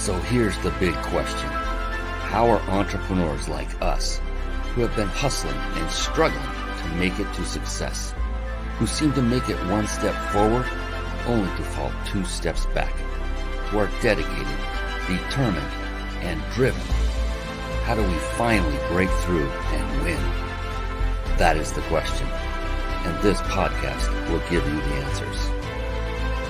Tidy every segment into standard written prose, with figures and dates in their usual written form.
So here's the big question. How are entrepreneurs like us, who have been hustling and struggling to make it to success, who seem to make it one step forward only to fall two steps back, who are dedicated, determined, and driven, how do we finally break through and win? That is the question, and this podcast will give you the answers.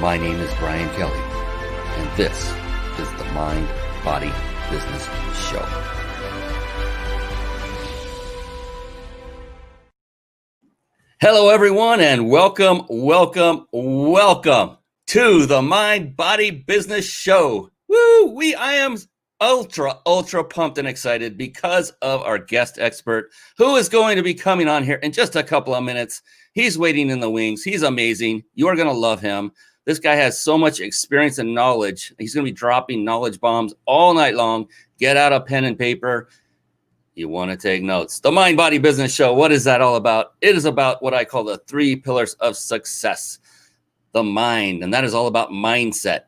My name is Brian Kelly, and this is the Mind, Body, Business Show. Hello, everyone, and welcome to the Mind, Body, Business Show. Woo! I am ultra pumped and excited because of our guest expert who is going to be coming on here in just a couple of minutes. He's waiting in the wings. He's amazing. You are going to love him. This guy has so much experience and knowledge. He's going to be dropping knowledge bombs all night long. Get out a pen and paper. You want to take notes. The Mind, Body, Business Show. What is that all about? It is about what I call the 3 pillars of success. The mind, and that is all about mindset.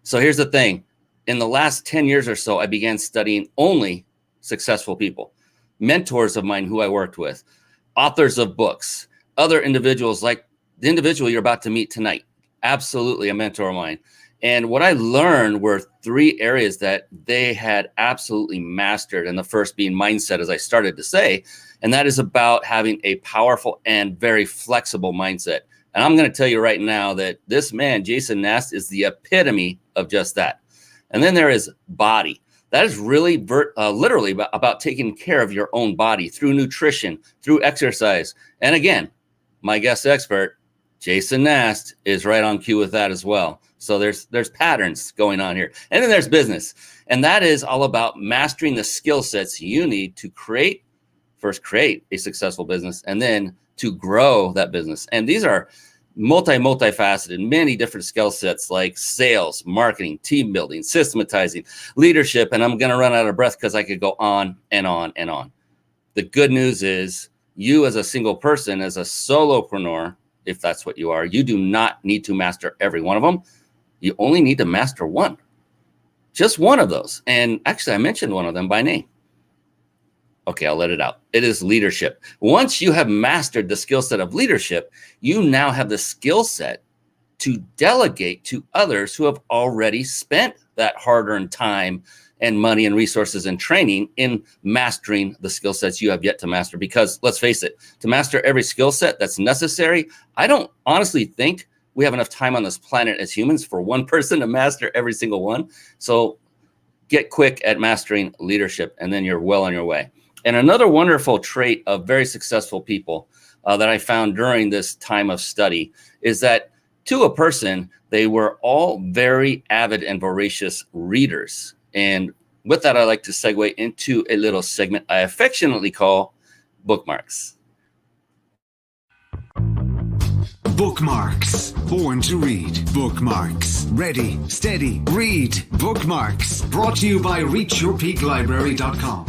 So here's the thing. In the last 10 years or so, I began studying only successful people, mentors of mine who I worked with, authors of books, other individuals like the individual you're about to meet tonight. Absolutely a mentor of mine. And what I learned were 3 areas that they had absolutely mastered. And the first being mindset, as I started to say, and that is about having a powerful and very flexible mindset. And I'm going to tell you right now that this man, Jason Nast, is the epitome of just that. And then there is body. That is really literally about taking care of your own body through nutrition, through exercise. And again, my guest expert, Jason Nast, is right on cue with that as well. So there's patterns going on here. And then there's business. And that is all about mastering the skill sets you need to create a successful business and then to grow that business. And these are multifaceted, many different skill sets like sales, marketing, team building, systematizing, leadership. And I'm going to run out of breath because I could go on and on and on. The good news is you as a single person, as a solopreneur, if that's what you are, you do not need to master every one of them. You only need to master one, just one of those. And actually, I mentioned one of them by name. Okay, I'll let it out. It is leadership. Once you have mastered the skill set of leadership, you now have the skill set to delegate to others who have already spent that hard-earned time and money and resources and training in mastering the skill sets you have yet to master. Because let's face it, to master every skill set that's necessary, I don't honestly think we have enough time on this planet as humans for one person to master every single one. So get quick at mastering leadership, and then you're well on your way. And another wonderful trait of very successful people that I found during this time of study is that to a person, they were all very avid and voracious readers. And with that, I like to segue into a little segment I affectionately call bookmarks. Bookmarks. Born to read. Bookmarks. Ready, steady, read. Bookmarks. Brought to you by reachyourpeaklibrary.com.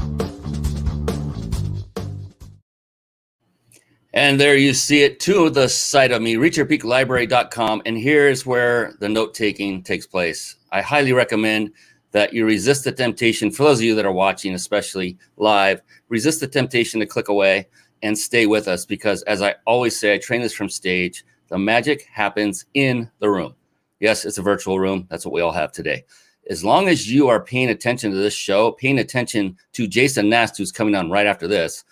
And there you see it to the side of me, reachyourpeaklibrary.com. And here's where the note-taking takes place. I highly recommend that you resist the temptation, for those of you that are watching, especially live, resist the temptation to click away and stay with us, because as I always say, I train this from stage. The magic happens in the room. Yes, it's a virtual room. That's what we all have today. As long as you are paying attention to this show, paying attention to Jason Nast, who's coming on right after this,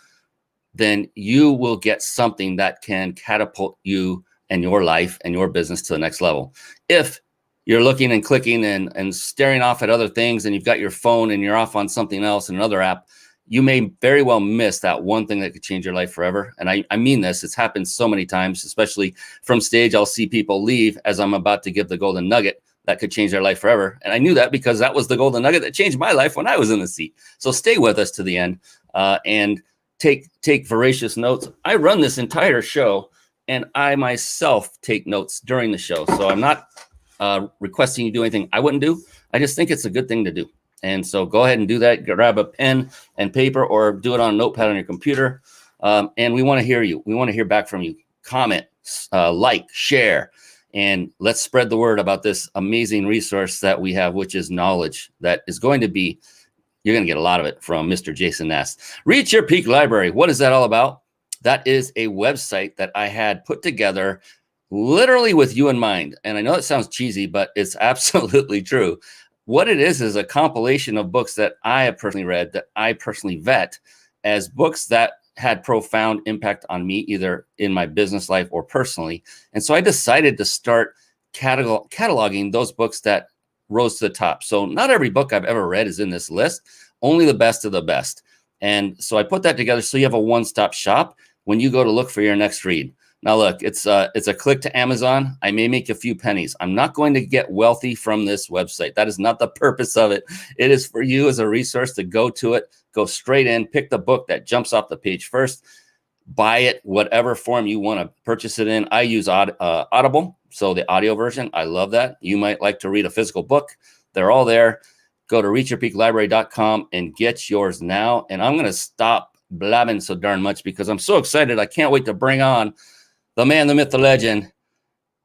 then you will get something that can catapult you and your life and your business to the next level. If you're looking and clicking and staring off at other things and you've got your phone and you're off on something else in another app, you may very well miss that one thing that could change your life forever. And I mean this, it's happened so many times, especially from stage. I'll see people leave as I'm about to give the golden nugget that could change their life forever. And I knew that because that was the golden nugget that changed my life when I was in the seat. So stay with us to the end and take voracious notes. I run this entire show and I myself take notes during the show. So I'm not requesting you do anything I wouldn't do. I just think it's a good thing to do. And so go ahead and do that. Grab a pen and paper or do it on a notepad on your computer. And we want to hear you. We want to hear back from you. Comment, like, share. And let's spread the word about this amazing resource that we have, which is knowledge that is going to be, you're going to get a lot of it from Mr. Jason Nast. Reach Your Peak Library. What is that all about? That is a website that I had put together literally with you in mind. And I know it sounds cheesy, but it's absolutely true. What it is a compilation of books that I have personally read, that I personally vet as books that had profound impact on me, either in my business life or personally. And so I decided to start cataloging those books that rose to the top. So not every book I've ever read is in this list, only the best of the best. And so I put that together so you have a one-stop shop when you go to look for your next read. Now, look, it's a click to Amazon. I may make a few pennies. I'm not going to get wealthy from this website. That is not the purpose of it. It is for you as a resource to go to it, go straight in, pick the book that jumps off the page first, buy it, whatever form you want to purchase it in. I use Audible, so the audio version. I love that. You might like to read a physical book. They're all there. Go to reachyourpeaklibrary.com and get yours now. And I'm going to stop blabbing so darn much because I'm so excited. I can't wait to bring on the man, the myth, the legend,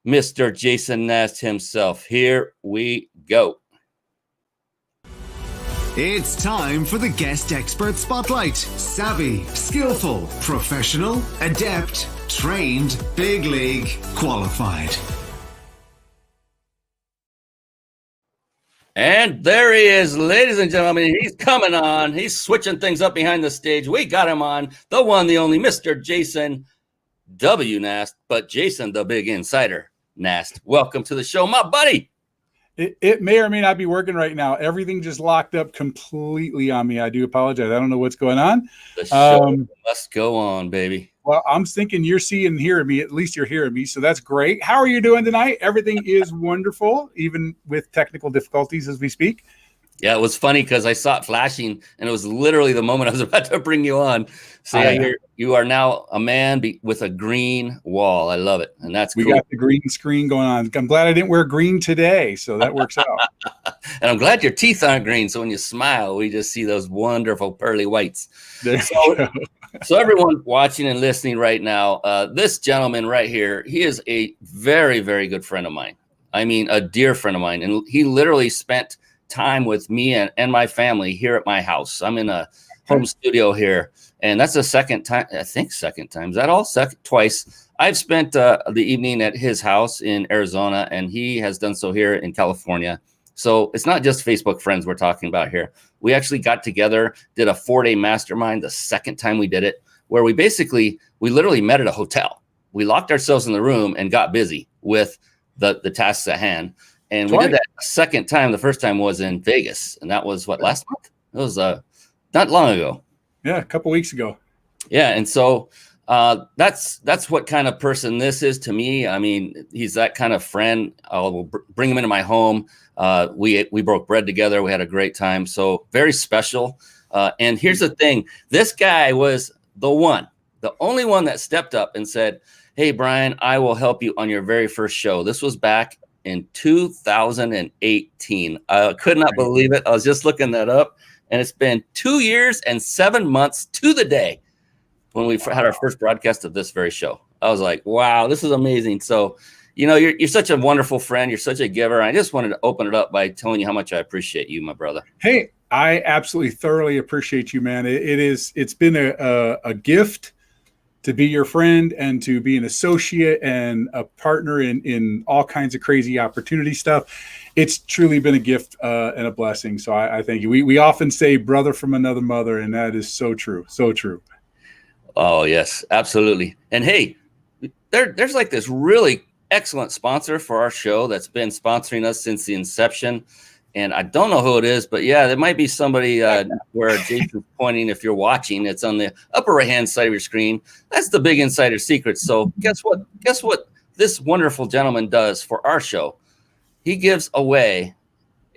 Mr. Jason Nast himself. Here we go. It's time for the Guest Expert Spotlight. Savvy, skillful, professional, adept, trained, big league, qualified. And there he is, ladies and gentlemen. He's coming on. He's switching things up behind the stage. We got him on, the one, the only, Mr. Jason W. Nast, but Jason, the big insider, Nast. Welcome to the show, my buddy. It may or may not be working right now. Everything just locked up completely on me. I do apologize. I don't know what's going on. The show must go on, baby. Well, I'm thinking you're seeing and hearing me. At least you're hearing me, so that's great. How are you doing tonight? Everything is wonderful, even with technical difficulties as we speak. Yeah, it was funny because I saw it flashing, and it was literally the moment I was about to bring you on. So yeah, you are now a man with a green wall. I love it, and that's cool. We got the green screen going on. I'm glad I didn't wear green today, so that works out. And I'm glad your teeth aren't green, so when you smile, we just see those wonderful pearly whites. So everyone watching and listening right now, this gentleman right here, he is a very, very good friend of mine. I mean, a dear friend of mine, and he literally spent time with me and my family here at my house. I'm in a home studio here, and that's the second time. I think second time. Is that all? Twice. I've spent the evening at his house in Arizona, and he has done so here in California. So it's not just Facebook friends we're talking about here. We actually got together, did a 4-day mastermind the second time we did it, where we literally met at a hotel. We locked ourselves in the room and got busy with the tasks at hand. And we did that a second time. The first time was in Vegas, and that was last month? It was not long ago. Yeah, a couple weeks ago. Yeah, and so that's what kind of person this is to me. I mean, he's that kind of friend. I'll bring him into my home. We broke bread together. We had a great time. So very special. And here's the thing: this guy was the only one that stepped up and said, "Hey, Brian, I will help you on your very first show." This was back in 2018. I could not believe it. I was just looking that up, and it's been 2 years and 7 months to the day when we had our first broadcast of this very show. I was like, wow, this is amazing. So, you're such a wonderful friend. You're such a giver. I just wanted to open it up by telling you how much I appreciate you, my brother. Hey, I absolutely thoroughly appreciate you, man. It's been a gift to be your friend and to be an associate and a partner in all kinds of crazy opportunity stuff. It's truly been a gift and a blessing. So I thank you. We often say brother from another mother, and that is so true. So true. Oh, yes, absolutely. And hey, there's like this really excellent sponsor for our show that's been sponsoring us since the inception. And I don't know who it is, but yeah, there might be somebody where Jason's pointing. If you're watching, it's on the upper right-hand side of your screen. That's the big insider secret. So guess what? Guess what this wonderful gentleman does for our show? He gives away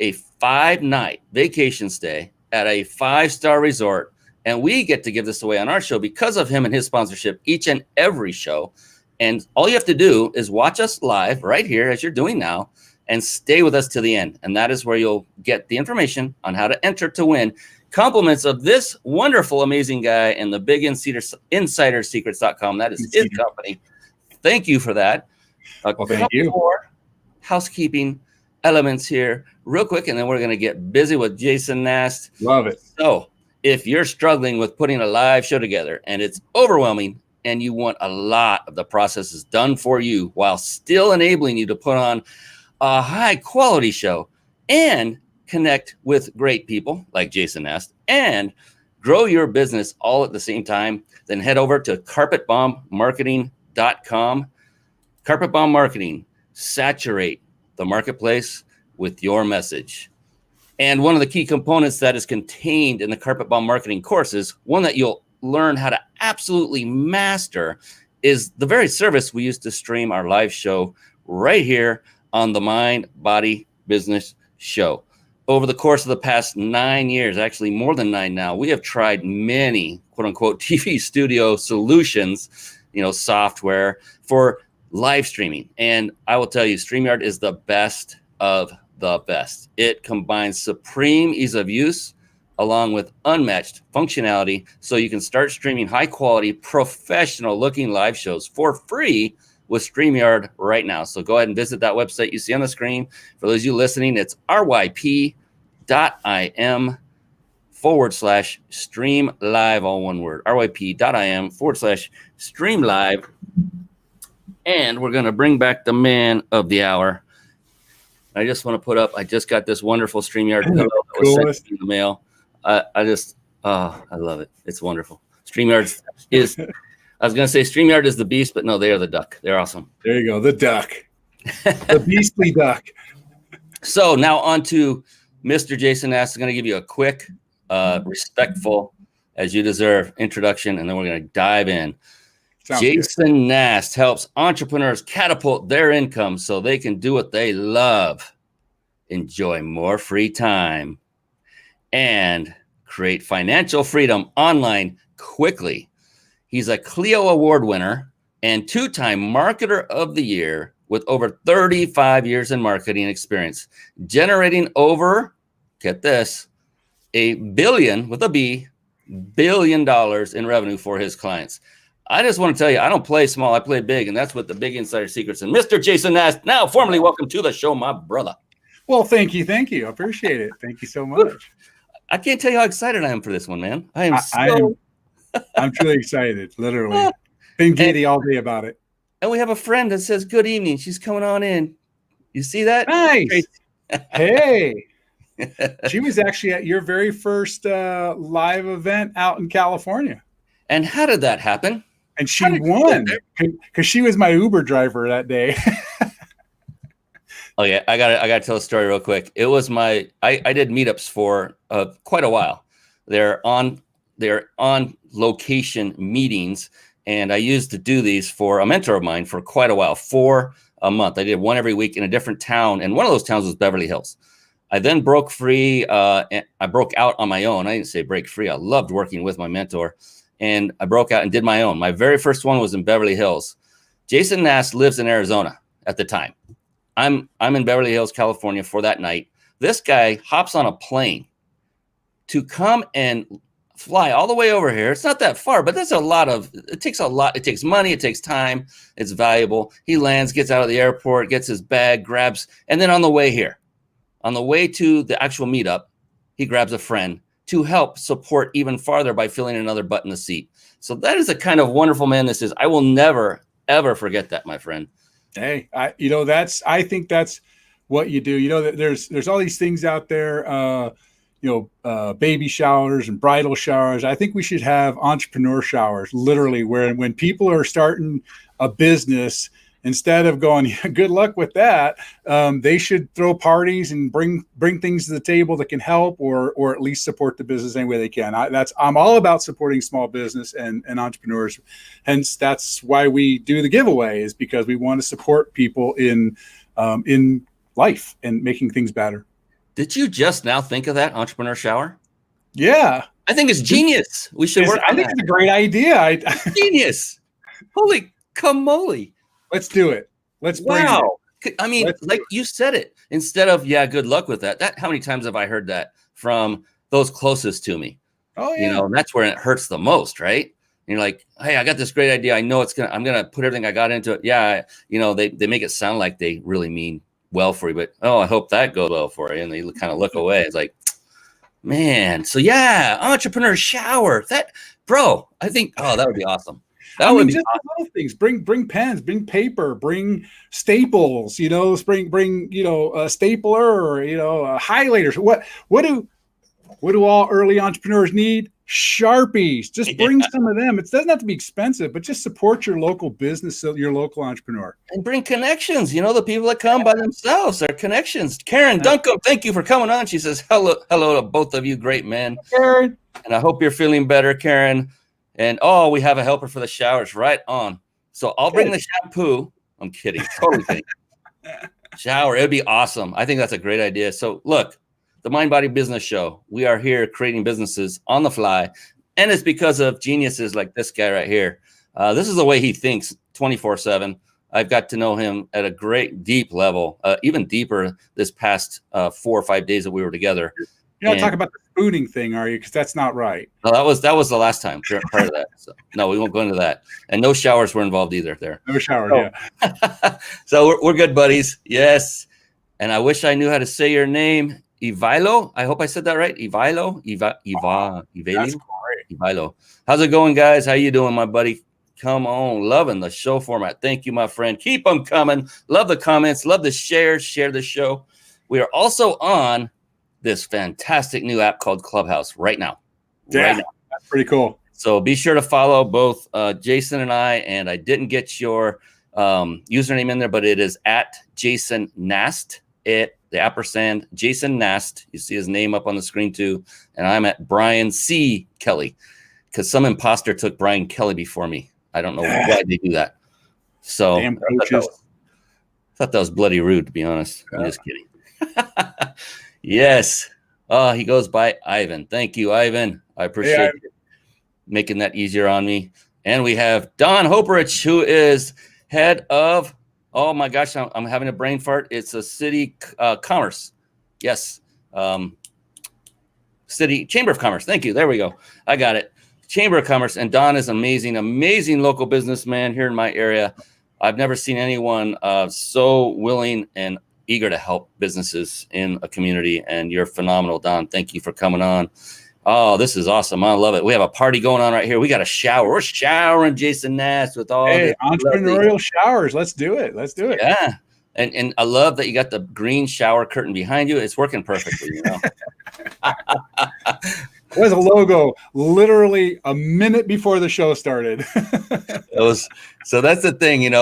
a 5-night vacation stay at a 5-star resort. And we get to give this away on our show because of him and his sponsorship each and every show. And all you have to do is watch us live right here as you're doing now, and stay with us to the end. And that is where you'll get the information on how to enter to win compliments of this wonderful, amazing guy and the big insidersecrets.com. That is his company. Thank you for that. Well, thank you. More housekeeping elements here real quick, and then we're going to get busy with Jason Nast. Love it. So if you're struggling with putting a live show together and it's overwhelming and you want a lot of the processes done for you while still enabling you to put on a high quality show and connect with great people like Jason Nast and grow your business all at the same time, then head over to carpetbombmarketing.com. Carpet Bomb Marketing, saturate the marketplace with your message. And one of the key components that is contained in the Carpet Bomb Marketing courses, one that you'll learn how to absolutely master, is the very service we use to stream our live show right here on the Mind, Body, Business Show. Over the course of the past 9 years, actually more than 9 now, we have tried many quote unquote TV studio solutions, software for live streaming. And I will tell you, StreamYard is the best of the best. It combines supreme ease of use along with unmatched functionality, so you can start streaming high quality, professional looking live shows for free with StreamYard right now. So go ahead and visit that website you see on the screen. For those of you listening, it's ryp.im/stream live, all one word, ryp.im/stream live. And we're going to bring back the man of the hour. I just want to put up, I just got this wonderful StreamYard pillow that was sent in the mail. I love it. It's wonderful. StreamYard is, I was going to say StreamYard is the beast, but no, they are the duck. They're awesome. There you go. The duck. The beastly duck. So now on to Mr. Jason Nast. I'm going to give you a quick, respectful, as you deserve, introduction, and then we're going to dive in. Sounds Jason good. Nast helps entrepreneurs catapult their income so they can do what they love, enjoy more free time, and create financial freedom online quickly. He's a Clio Award winner and 2-time Marketer of the Year with over 35 years in marketing experience, generating over, get this, $1 billion with a B, $billion in revenue for his clients. I just want to tell you, I don't play small, I play big, and that's what the big insider secrets. And Mr. Jason Nast, now formally welcome to the show, my brother. Well, thank you. I appreciate it. Thank you so much. I can't tell you how excited I am for this one, man. I'm truly excited, literally. Been giddy all day about it. And we have a friend that says, good evening. She's coming on in. You see that? Nice. Hey. She was actually at your very first live event out in California. And how did that happen? And she won because she was my Uber driver that day. Oh yeah, I gotta tell a story real quick. It was I did meetups for quite a while. They're on location meetings, and I used to do these for a mentor of mine for quite a while, for a month. I did one every week in a different town, and one of those towns was Beverly Hills. I then broke free. And I broke out on my own. I didn't say break free. I loved working with my mentor. And I broke out and did my own. My very first one was in Beverly Hills. Jason Nast lives in Arizona at the time. I'm in Beverly Hills, California for that night. This guy hops on a plane to come and fly all the way over here. It's not that far, but it takes a lot. It takes money. It takes time. It's valuable. He lands, gets out of the airport, gets his bag, grabs, and then on the way to the actual meetup, he grabs a friend to help support even farther by filling another butt in the seat. So that is the kind of wonderful man this is. I will never, ever forget that, my friend. Hey, I think that's what you do. There's all these things out there, baby showers and bridal showers. I think we should have entrepreneur showers, literally, where when people are starting a business, instead of going, good luck with that, they should throw parties and bring things to the table that can help or at least support the business any way they can. I'm all about supporting small business and entrepreneurs. Hence, that's why we do the giveaway, is because we want to support people in life and making things better. Did you just now think of that entrepreneur shower? Yeah. I think it's genius. We should work on that. I think it's a great idea. Genius. Holy camole. Let's do it. Let's bring it. I mean, like you said it, instead of, good luck with that. How many times have I heard that from those closest to me? Oh, yeah. That's where it hurts the most, right? you're like, hey, I got this great idea. I know I'm gonna put everything I got into it. Yeah, they make it sound like they really mean well for you, but I hope that goes well for you. And they kind of look away. It's like, man. So yeah, entrepreneur shower. That, bro, I think, that would be awesome. That would be just awesome. little things. Bring pens, bring paper, bring staples. Bring a stapler or highlighters. What do all early entrepreneurs need? Sharpies. Just bring some of them. It doesn't have to be expensive, but just support your local business, your local entrepreneur. And bring connections. The people that come by themselves are connections. Karen Duncombe, thank you for coming on. She says, hello to both of you great men. Karen. And I hope you're feeling better, Karen. And we have a helper for the showers. Right on. So I'll bring the shampoo. I'm kidding. Totally kidding. Shower. It'd be awesome. I think that's a great idea. So look, the Mind Body Business Show. We are here creating businesses on the fly. And it's because of geniuses like this guy right here. This is the way he thinks 24/7. I've got to know him at a great deep level, even deeper this past 4 or 5 days that we were together. You're not talking about the spooning thing, are you? Because that's not right. No, that was the last time prior to that. So, no, we won't go into that. And no showers were involved either there. No showers, yeah. So we're good buddies. Yes. And I wish I knew how to say your name. Ivilo. I hope I said that right. Ivilo. That's great. Ivilo. How's it going, guys? How you doing, my buddy? Come on. Loving the show format. Thank you, my friend. Keep them coming. Love the comments. Love the shares. Share the show. We are also on this fantastic new app called Clubhouse right now. Yeah, right now. That's pretty cool. So be sure to follow both Jason and I didn't get your username in there, but it is at Jason Nast. The ampersand Jason Nast. You see his name up on the screen too. And I'm at Brian C. Kelly because some imposter took Brian Kelly before me. I don't know why they do that. So damn coaches. I thought that was bloody rude, to be honest. I'm just kidding. Yes. He goes by Ivan. Thank you, Ivan. I appreciate you making that easier on me. And we have Don Hoperich, who is head of, oh my gosh, I'm having a brain fart. It's a city commerce. Yes. City Chamber of Commerce. Thank you. There we go. I got it. Chamber of Commerce. And Don is amazing, amazing local businessman here in my area. I've never seen anyone so willing and eager to help businesses in a community, and you're phenomenal, Don. Thank you for coming on. Oh, this is awesome. I love it. We have a party going on right here. We got a shower. We're showering Jason Nast with all entrepreneurial showers. Let's do it. Yeah. And I love that you got the green shower curtain behind you. It's working perfectly, There's a logo literally a minute before the show started. So that's the thing,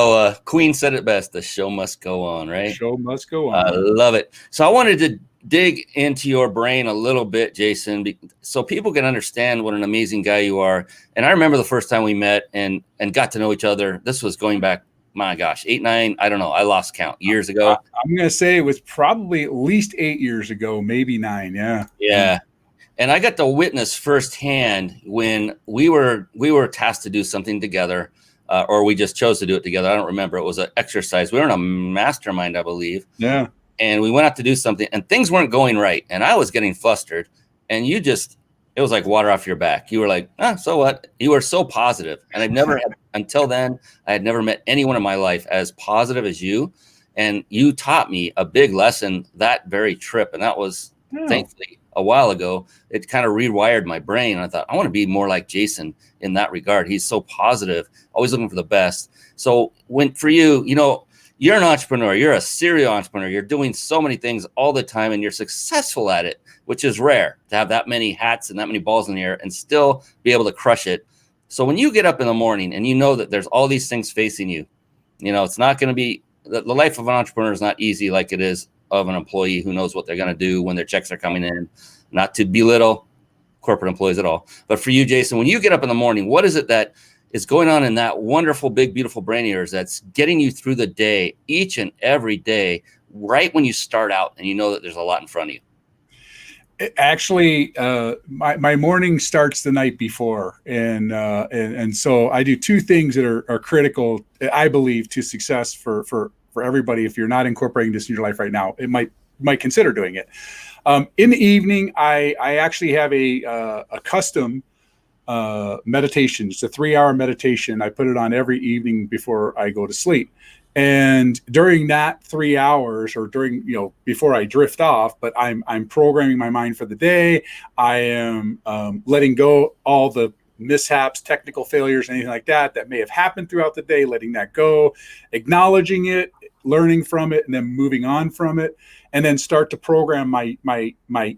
Queen said it best. The show must go on, right? Show must go on. I love it. So I wanted to dig into your brain a little bit, Jason, so people can understand what an amazing guy you are. And I remember the first time we met and got to know each other. This was going back, my gosh, 8, 9, I don't know. I lost count years ago. I'm going to say it was probably at least 8 years ago, maybe 9. Yeah. Yeah. And I got to witness firsthand when we were tasked to do something together, or we just chose to do it together. I don't remember. It was an exercise. We were in a mastermind, I believe. Yeah. And we went out to do something, and things weren't going right. And I was getting flustered. And it was like water off your back. You were like, so what? You were so positive. And until then, I had never met anyone in my life as positive as you. And you taught me a big lesson that very trip. And that was thankfully a while ago. It kind of rewired my brain. I thought, I want to be more like Jason in that regard. He's so positive, always looking for the best. So for you, you're an entrepreneur. You're a serial entrepreneur. You're doing so many things all the time, and you're successful at it, which is rare to have that many hats and that many balls in the air and still be able to crush it. So when you get up in the morning and you know that there's all these things facing you, it's not going to be the life of an entrepreneur is not easy like it is of an employee who knows what they're going to do when their checks are coming in. Not to belittle corporate employees at all, but for you, Jason, when you get up in the morning, what is it that is going on in that wonderful, big, beautiful brain of yours that's getting you through the day, each and every day, right when you start out and you know that there's a lot in front of you? Actually, my morning starts the night before, and so I do two things that are critical, I believe, to success for everybody. If you're not incorporating this in your life right now, it might consider doing it. In the evening, I actually have a custom meditation. It's a 3-hour meditation. I put it on every evening before I go to sleep. And during that 3 hours, or during, before I drift off, but I'm programming my mind for the day. I am letting go all the mishaps, technical failures, anything like that may have happened throughout the day, letting that go, acknowledging it, learning from it, and then moving on from it, and then start to program my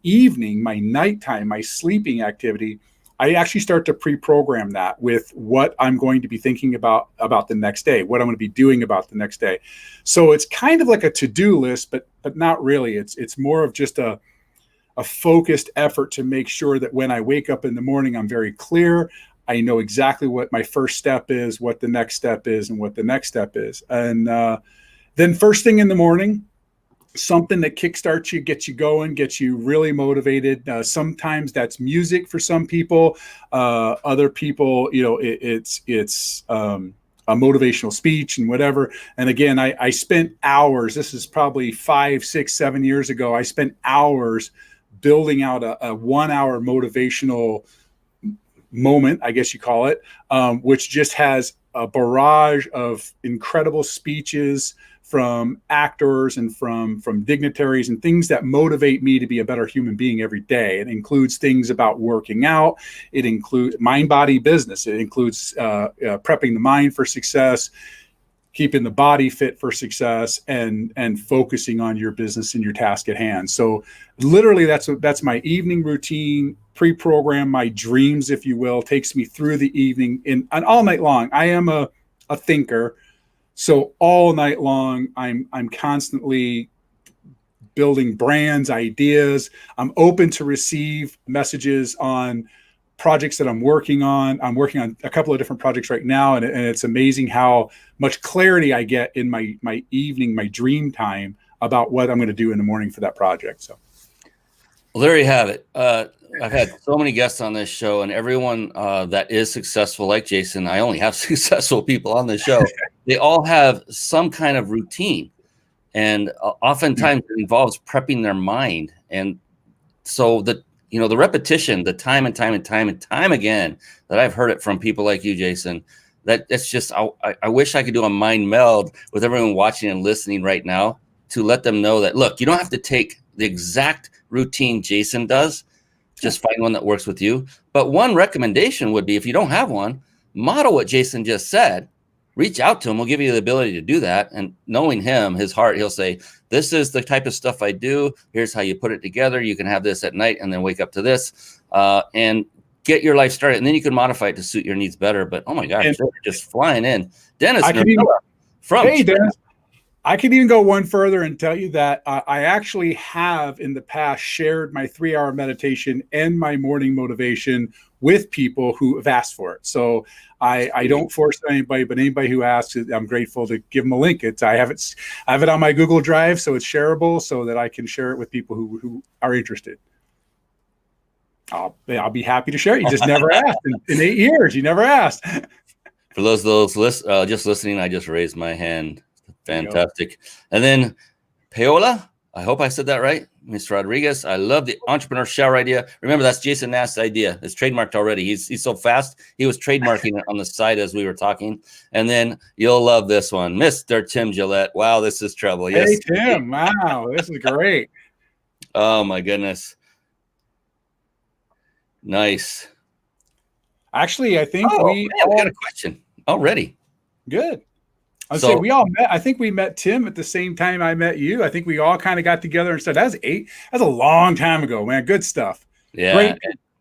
evening, my nighttime, my sleeping activity. I actually start to pre-program that with what I'm going to be thinking about the next day, what I'm going to be doing about the next day. So it's kind of like a to-do list, but not really. It's more of just a focused effort to make sure that when I wake up in the morning, I'm very clear. I know exactly what my first step is, what the next step is, and what the next step is. And then first thing in the morning, something that kickstarts you, gets you going, gets you really motivated. Sometimes that's music for some people. Other people, it's a motivational speech and whatever. And again, I spent hours, this is probably 5, 6, 7 years ago. I spent hours building out a 1 hour motivational moment, I guess you call it, which just has a barrage of incredible speeches from actors and from dignitaries and things that motivate me to be a better human being every day. It includes things about working out. It includes mind, body, business. It includes prepping the mind for success, keeping the body fit for success, and focusing on your business and your task at hand. So literally that's my evening routine, pre-program my dreams, if you will, takes me through the evening and all night long. I am a thinker. So all night long, I'm constantly building brands, ideas. I'm open to receive messages on projects that I'm working on. I'm working on a couple of different projects right now, and it's amazing how much clarity I get in my evening, my dream time about what I'm going to do in the morning for that project. So, well, there you have it. I've had so many guests on this show, and everyone that is successful, like Jason, I only have successful people on the show. They all have some kind of routine, and oftentimes it involves prepping their mind. And so the repetition, the time and time again that I've heard it from people like you, Jason, that's just, I wish I could do a mind meld with everyone watching and listening right now to let them know that, look, you don't have to take the exact routine Jason does. Just find one that works with you. But one recommendation would be, if you don't have one, model what Jason just said. Reach out to him. We'll give you the ability to do that. And knowing him, his heart, he'll say, this is the type of stuff I do. Here's how you put it together. You can have this at night and then wake up to this and get your life started. And then you can modify it to suit your needs better. But, oh, my gosh, they're just flying in. Dennis, hey, Dennis. I can even go one further and tell you that I actually have in the past shared my 3-hour meditation and my morning motivation with people who have asked for it. So I don't force anybody, but anybody who asks, I'm grateful to give them a link. I have it on my Google Drive, so it's shareable, so that I can share it with people who are interested. I'll be happy to share it. You just never asked in 8 years. You never asked. For those just listening, I just raised my hand. Fantastic. And then Paola, I hope I said that right. Mr. Rodriguez, I love the entrepreneur shower idea. Remember, that's Jason Nast's idea. It's trademarked already. He's so fast. He was trademarking it on the side as we were talking. And then you'll love this one. Mr. Tim Gillette. Wow, this is trouble. Yes. Hey, Tim. Wow, this is great. Oh, my goodness. Nice. Actually, I think we got a question already. Good. I say we all met. I think we met Tim at the same time I met you. I think we all kind of got together and said, that's a long time ago, man. Good stuff. Yeah.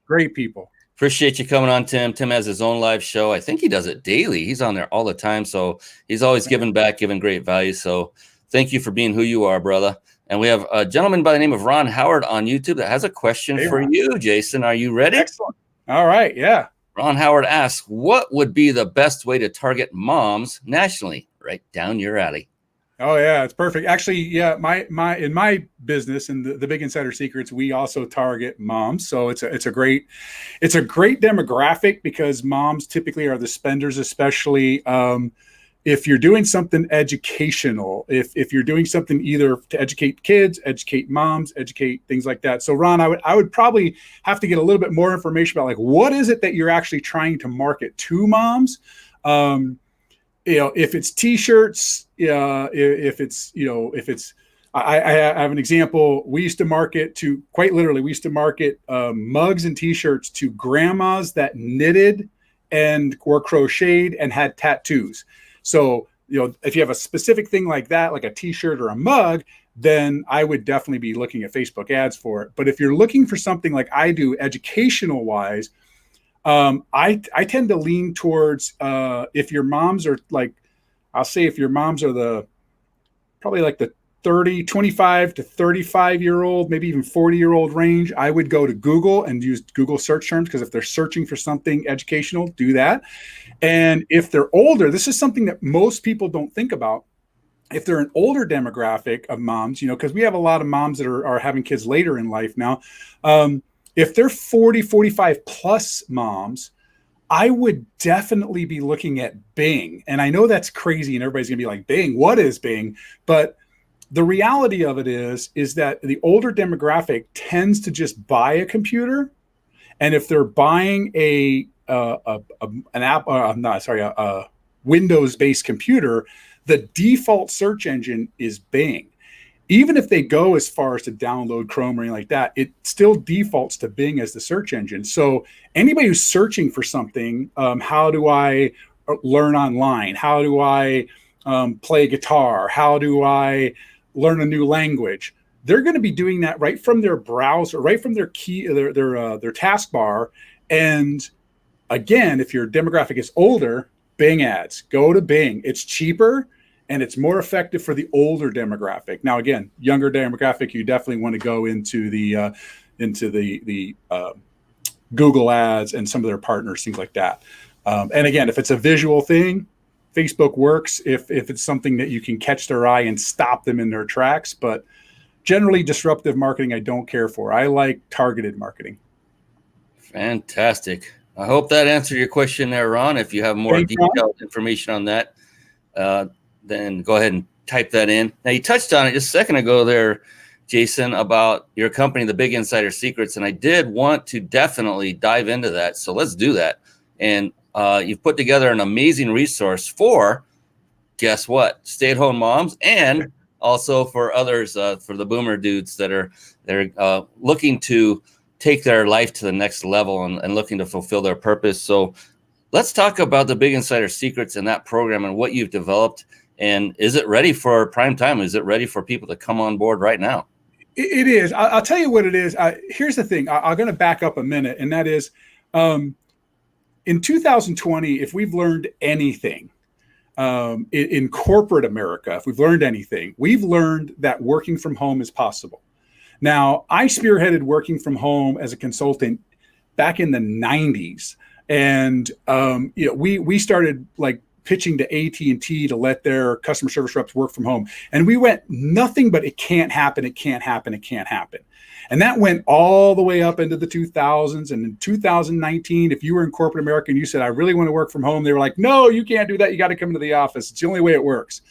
Great people. Appreciate you coming on, Tim. Tim has his own live show. I think he does it daily. He's on there all the time. So he's always giving back, giving great value. So thank you for being who you are, brother. And we have a gentleman by the name of Ron Howard on YouTube that has a question for you, Jason. Are you ready? Excellent. All right. Yeah. Ron Howard asks, what would be the best way to target moms nationally? Right down your alley. Oh yeah, it's perfect. Actually, yeah, in my business and the Big Insider Secrets, we also target moms. So it's a great demographic because moms typically are the spenders, especially if you're doing something educational, if you're doing something either to educate kids, educate moms, educate things like that. So Ron, I would probably have to get a little bit more information about like, what is it that you're actually trying to market to moms? If it's t-shirts, if it's, I have an example. We used to market to, quite literally, mugs and t-shirts to grandmas that knitted and or crocheted and had tattoos. So, if you have a specific thing like that, like a t-shirt or a mug, then I would definitely be looking at Facebook ads for it. But if you're looking for something like I do educational wise, I tend to lean towards, if your moms are like, I'll say if your moms are probably like the 25 to 35-year-old, maybe even 40-year-old range, I would go to Google and use Google search terms, because if they're searching for something educational, do that. And if they're older, this is something that most people don't think about. If they're an older demographic of moms, because we have a lot of moms that are having kids later in life now. If they're 40, 45 plus moms, I would definitely be looking at Bing. And I know that's crazy and everybody's gonna be like, Bing, what is Bing? But the reality of it is that the older demographic tends to just buy a computer. And if they're buying a Windows-based computer, the default search engine is Bing. Even if they go as far as to download Chrome or anything like that, it still defaults to Bing as the search engine. So anybody who's searching for something, how do I learn online? How do I play guitar? How do I learn a new language? They're going to be doing that right from their browser, right from their their taskbar. And again, if your demographic is older, Bing ads. Go to Bing. It's cheaper and it's more effective for the older demographic. Now, again, younger demographic, you definitely want to go into the Google ads and some of their partners, things like that. And again, if it's a visual thing, Facebook works if it's something that you can catch their eye and stop them in their tracks. But generally, disruptive marketing, I don't care for. I like targeted marketing. Fantastic. I hope that answered your question there, Ron. If you have more detailed information on that, then go ahead and type that in. Now, you touched on it just a second ago there, Jason, about your company, The Big Insider Secrets, and I did want to definitely dive into that. So let's do that. And you've put together an amazing resource for, guess what, stay-at-home moms, and also for others, for the boomer dudes that are looking to take their life to the next level and looking to fulfill their purpose. So let's talk about The Big Insider Secrets and that program and what you've developed. And is it ready for prime time? Is it ready for people to come on board right now? It is. I'll tell you what it is. Here's the thing. I'm going to back up a minute, and that is, in 2020, if we've learned anything in corporate America, if we've learned anything, we've learned that working from home is possible. Now, I spearheaded working from home as a consultant back in the 90s. And we started like pitching to AT&T to let their customer service reps work from home. And we went nothing but it can't happen, it can't happen, it can't happen. And that went all the way up into the 2000s. And in 2019, if you were in corporate America and you said, I really want to work from home, they were like, no, you can't do that. You got to come into the office. It's the only way it works.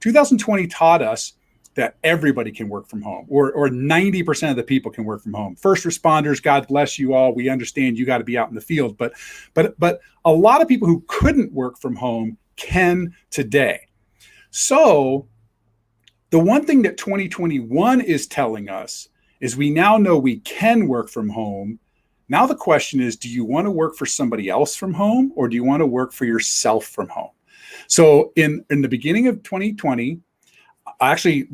2020 taught us that everybody can work from home, or 90% of the people can work from home. First responders, God bless you all. We understand you got to be out in the field, but a lot of people who couldn't work from home can today. So the one thing that 2021 is telling us is we now know we can work from home. Now the question is, do you want to work for somebody else from home, or do you want to work for yourself from home? So in the beginning of 2020, actually,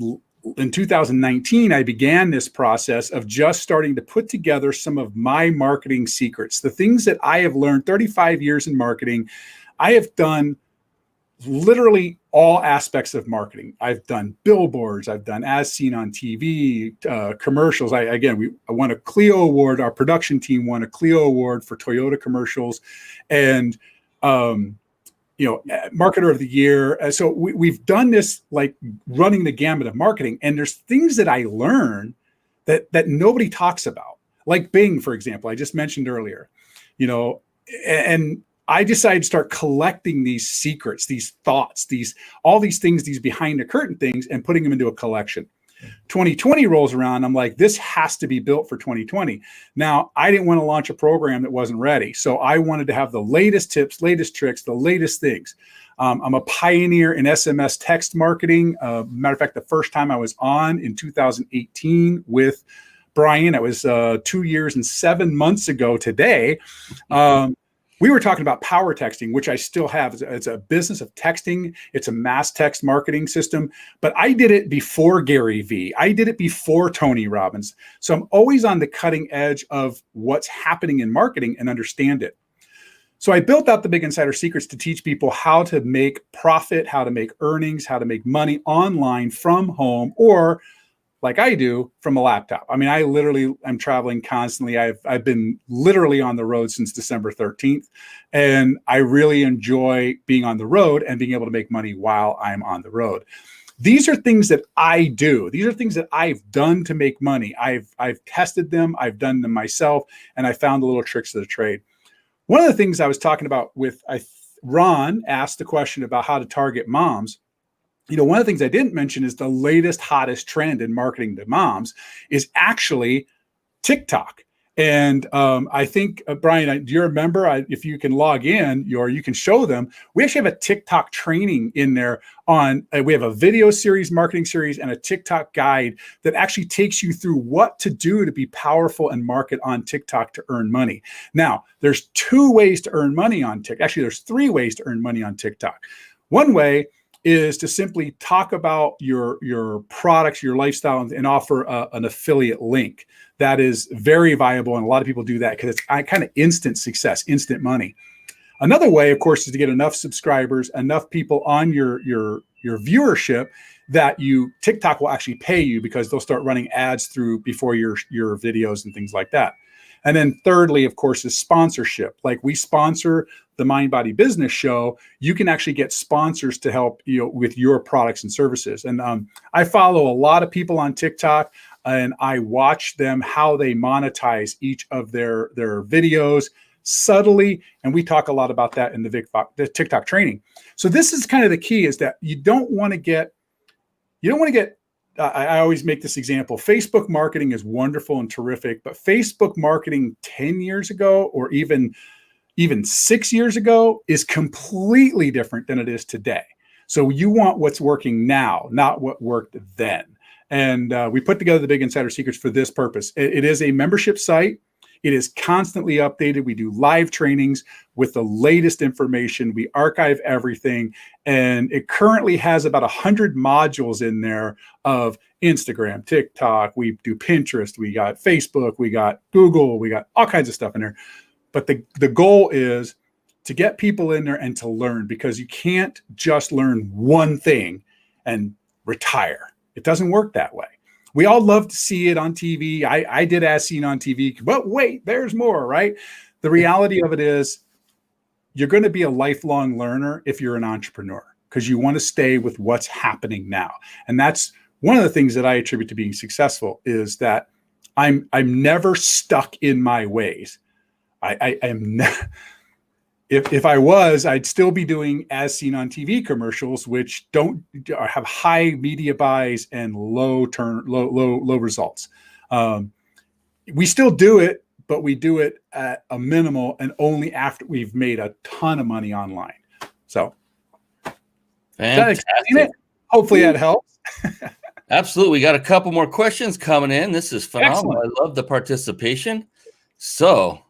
in 2019, I began this process of just starting to put together some of my marketing secrets, the things that I have learned 35 years in marketing. I have done literally all aspects of marketing. I've done billboards, I've done as seen on TV, commercials. I won a Clio award. Our production team won a Clio award for Toyota commercials, and marketer of the year. So we've done this, like running the gamut of marketing. And there's things that I learned that nobody talks about, like Bing, for example, I just mentioned earlier, and I decided to start collecting these secrets, these thoughts, all these things, these behind the curtain things, and putting them into a collection. 2020 rolls around. I'm like, this has to be built for 2020. Now, I didn't want to launch a program that wasn't ready. So I wanted to have the latest tips, latest tricks, the latest things. I'm a pioneer in SMS text marketing. Matter of fact, the first time I was on in 2018 with Brian, it was 2 years and 7 months ago today. We were talking about power texting, which I still have. It's a business of texting. It's a mass text marketing system. But I did it before Gary Vee. I did it before Tony Robbins. So I'm always on the cutting edge of what's happening in marketing and understand it. So I built out the Big Insider Secrets to teach people how to make profit, how to make earnings, how to make money online from home, or like I do, from a laptop. I mean, I literally am traveling constantly. I've been literally on the road since December 13th, and I really enjoy being on the road and being able to make money while I'm on the road. These are things that I do. These are things that I've done to make money. I've tested them. I've done them myself, and I found the little tricks of the trade. One of the things I was talking about with Ron asked the question about how to target moms. You know, one of the things I didn't mention is the latest, hottest trend in marketing to moms is actually TikTok. And I think, Brian, do you remember, if you can log in or you can show them, we actually have a TikTok training in there on, we have a video series, marketing series, and a TikTok guide that actually takes you through what to do to be powerful and market on TikTok to earn money. Now, there's 2 ways to earn money on TikTok. Actually, there's 3 ways to earn money on TikTok. One way is to simply talk about your products, your lifestyle, and offer an affiliate link. That is very viable, and a lot of people do that because it's kind of instant success, instant money. Another way, of course, is to get enough subscribers, enough people on your viewership that TikTok will actually pay you because they'll start running ads through before your videos and things like that. And then thirdly, of course, is sponsorship. Like we sponsor the Mind Body Business Show. You can actually get sponsors to help you with your products and services. And I follow a lot of people on TikTok, and I watch them how they monetize each of their videos subtly. And we talk a lot about that in the TikTok training. So this is kind of the key, is that you don't want to get I always make this example. Facebook marketing is wonderful and terrific, but Facebook marketing 10 years ago or even 6 years ago is completely different than it is today. So you want what's working now, not what worked then. And we put together the Big Insider Secrets for this purpose. It is a membership site. It is constantly updated. We do live trainings with the latest information. We archive everything. And it currently has about 100 modules in there of Instagram, TikTok. We do Pinterest. We got Facebook. We got Google. We got all kinds of stuff in there. But the goal is to get people in there and to learn, because you can't just learn one thing and retire. It doesn't work that way. We all love to see it on TV. I did As Seen on TV, but wait, there's more, right? The reality of it is you're going to be a lifelong learner if you're an entrepreneur, because you want to stay with what's happening now. And that's one of the things that I attribute to being successful, is that I'm never stuck in my ways. I am not. If I was, I'd still be doing As Seen on TV commercials, which don't have high media buys and low results. We still do it, but we do it at a minimal and only after we've made a ton of money online. So, fantastic. Hopefully that helps. Absolutely. We got a couple more questions coming in. This is phenomenal. Excellent. I love the participation. So,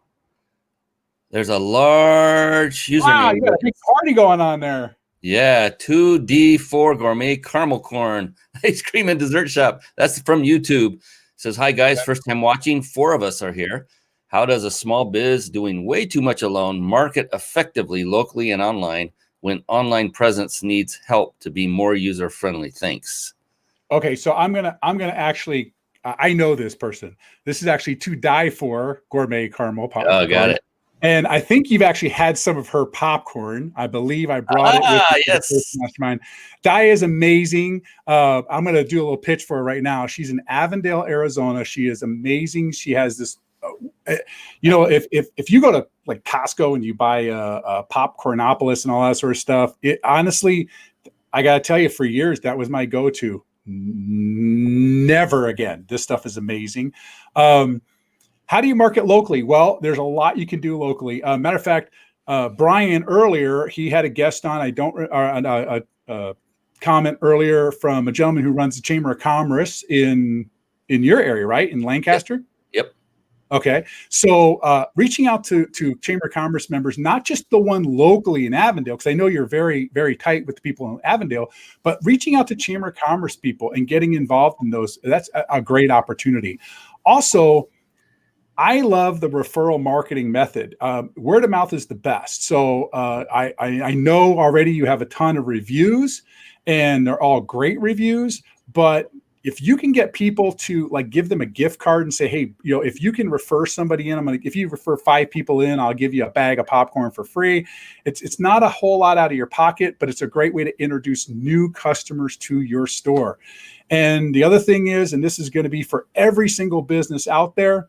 there's a large username. Wow, you got a big party going on there. Yeah, 2D4 Gourmet Caramel Corn Ice Cream and Dessert Shop. That's from YouTube. It says, hi, guys. First time watching. 4 of us are here. How does a small biz doing way too much alone market effectively locally and online when online presence needs help to be more user-friendly? Thanks. Okay, so I'm gonna actually, I know this person. This is actually To Die For Gourmet Caramel Popcorn. Oh, got it. And I think you've actually had some of her popcorn. I believe I brought it with me. Yes. Mastermind. Di is amazing. I'm going to do a little pitch for her right now. She's in Avondale, Arizona. She is amazing. She has this if you go to like Costco and you buy a Popcornopolis and all that sort of stuff, it honestly, I got to tell you, for years, that was my go-to. Never again. This stuff is amazing. How do you market locally? Well, there's a lot you can do locally. Matter of fact, Brian earlier, he had a guest on. A comment earlier from a gentleman who runs the Chamber of Commerce in your area, right? In Lancaster? Yep. Okay. So reaching out to Chamber of Commerce members, not just the one locally in Avondale, because I know you're very, very tight with the people in Avondale, but reaching out to Chamber of Commerce people and getting involved in those, that's a great opportunity. Also, I love the referral marketing method. Word of mouth is the best. So I know already you have a ton of reviews, and they're all great reviews, but if you can get people to like give them a gift card and say, hey, if you can refer somebody in, if you refer 5 people in, I'll give you a bag of popcorn for free. It's not a whole lot out of your pocket, but it's a great way to introduce new customers to your store. And the other thing is, and this is going to be for every single business out there,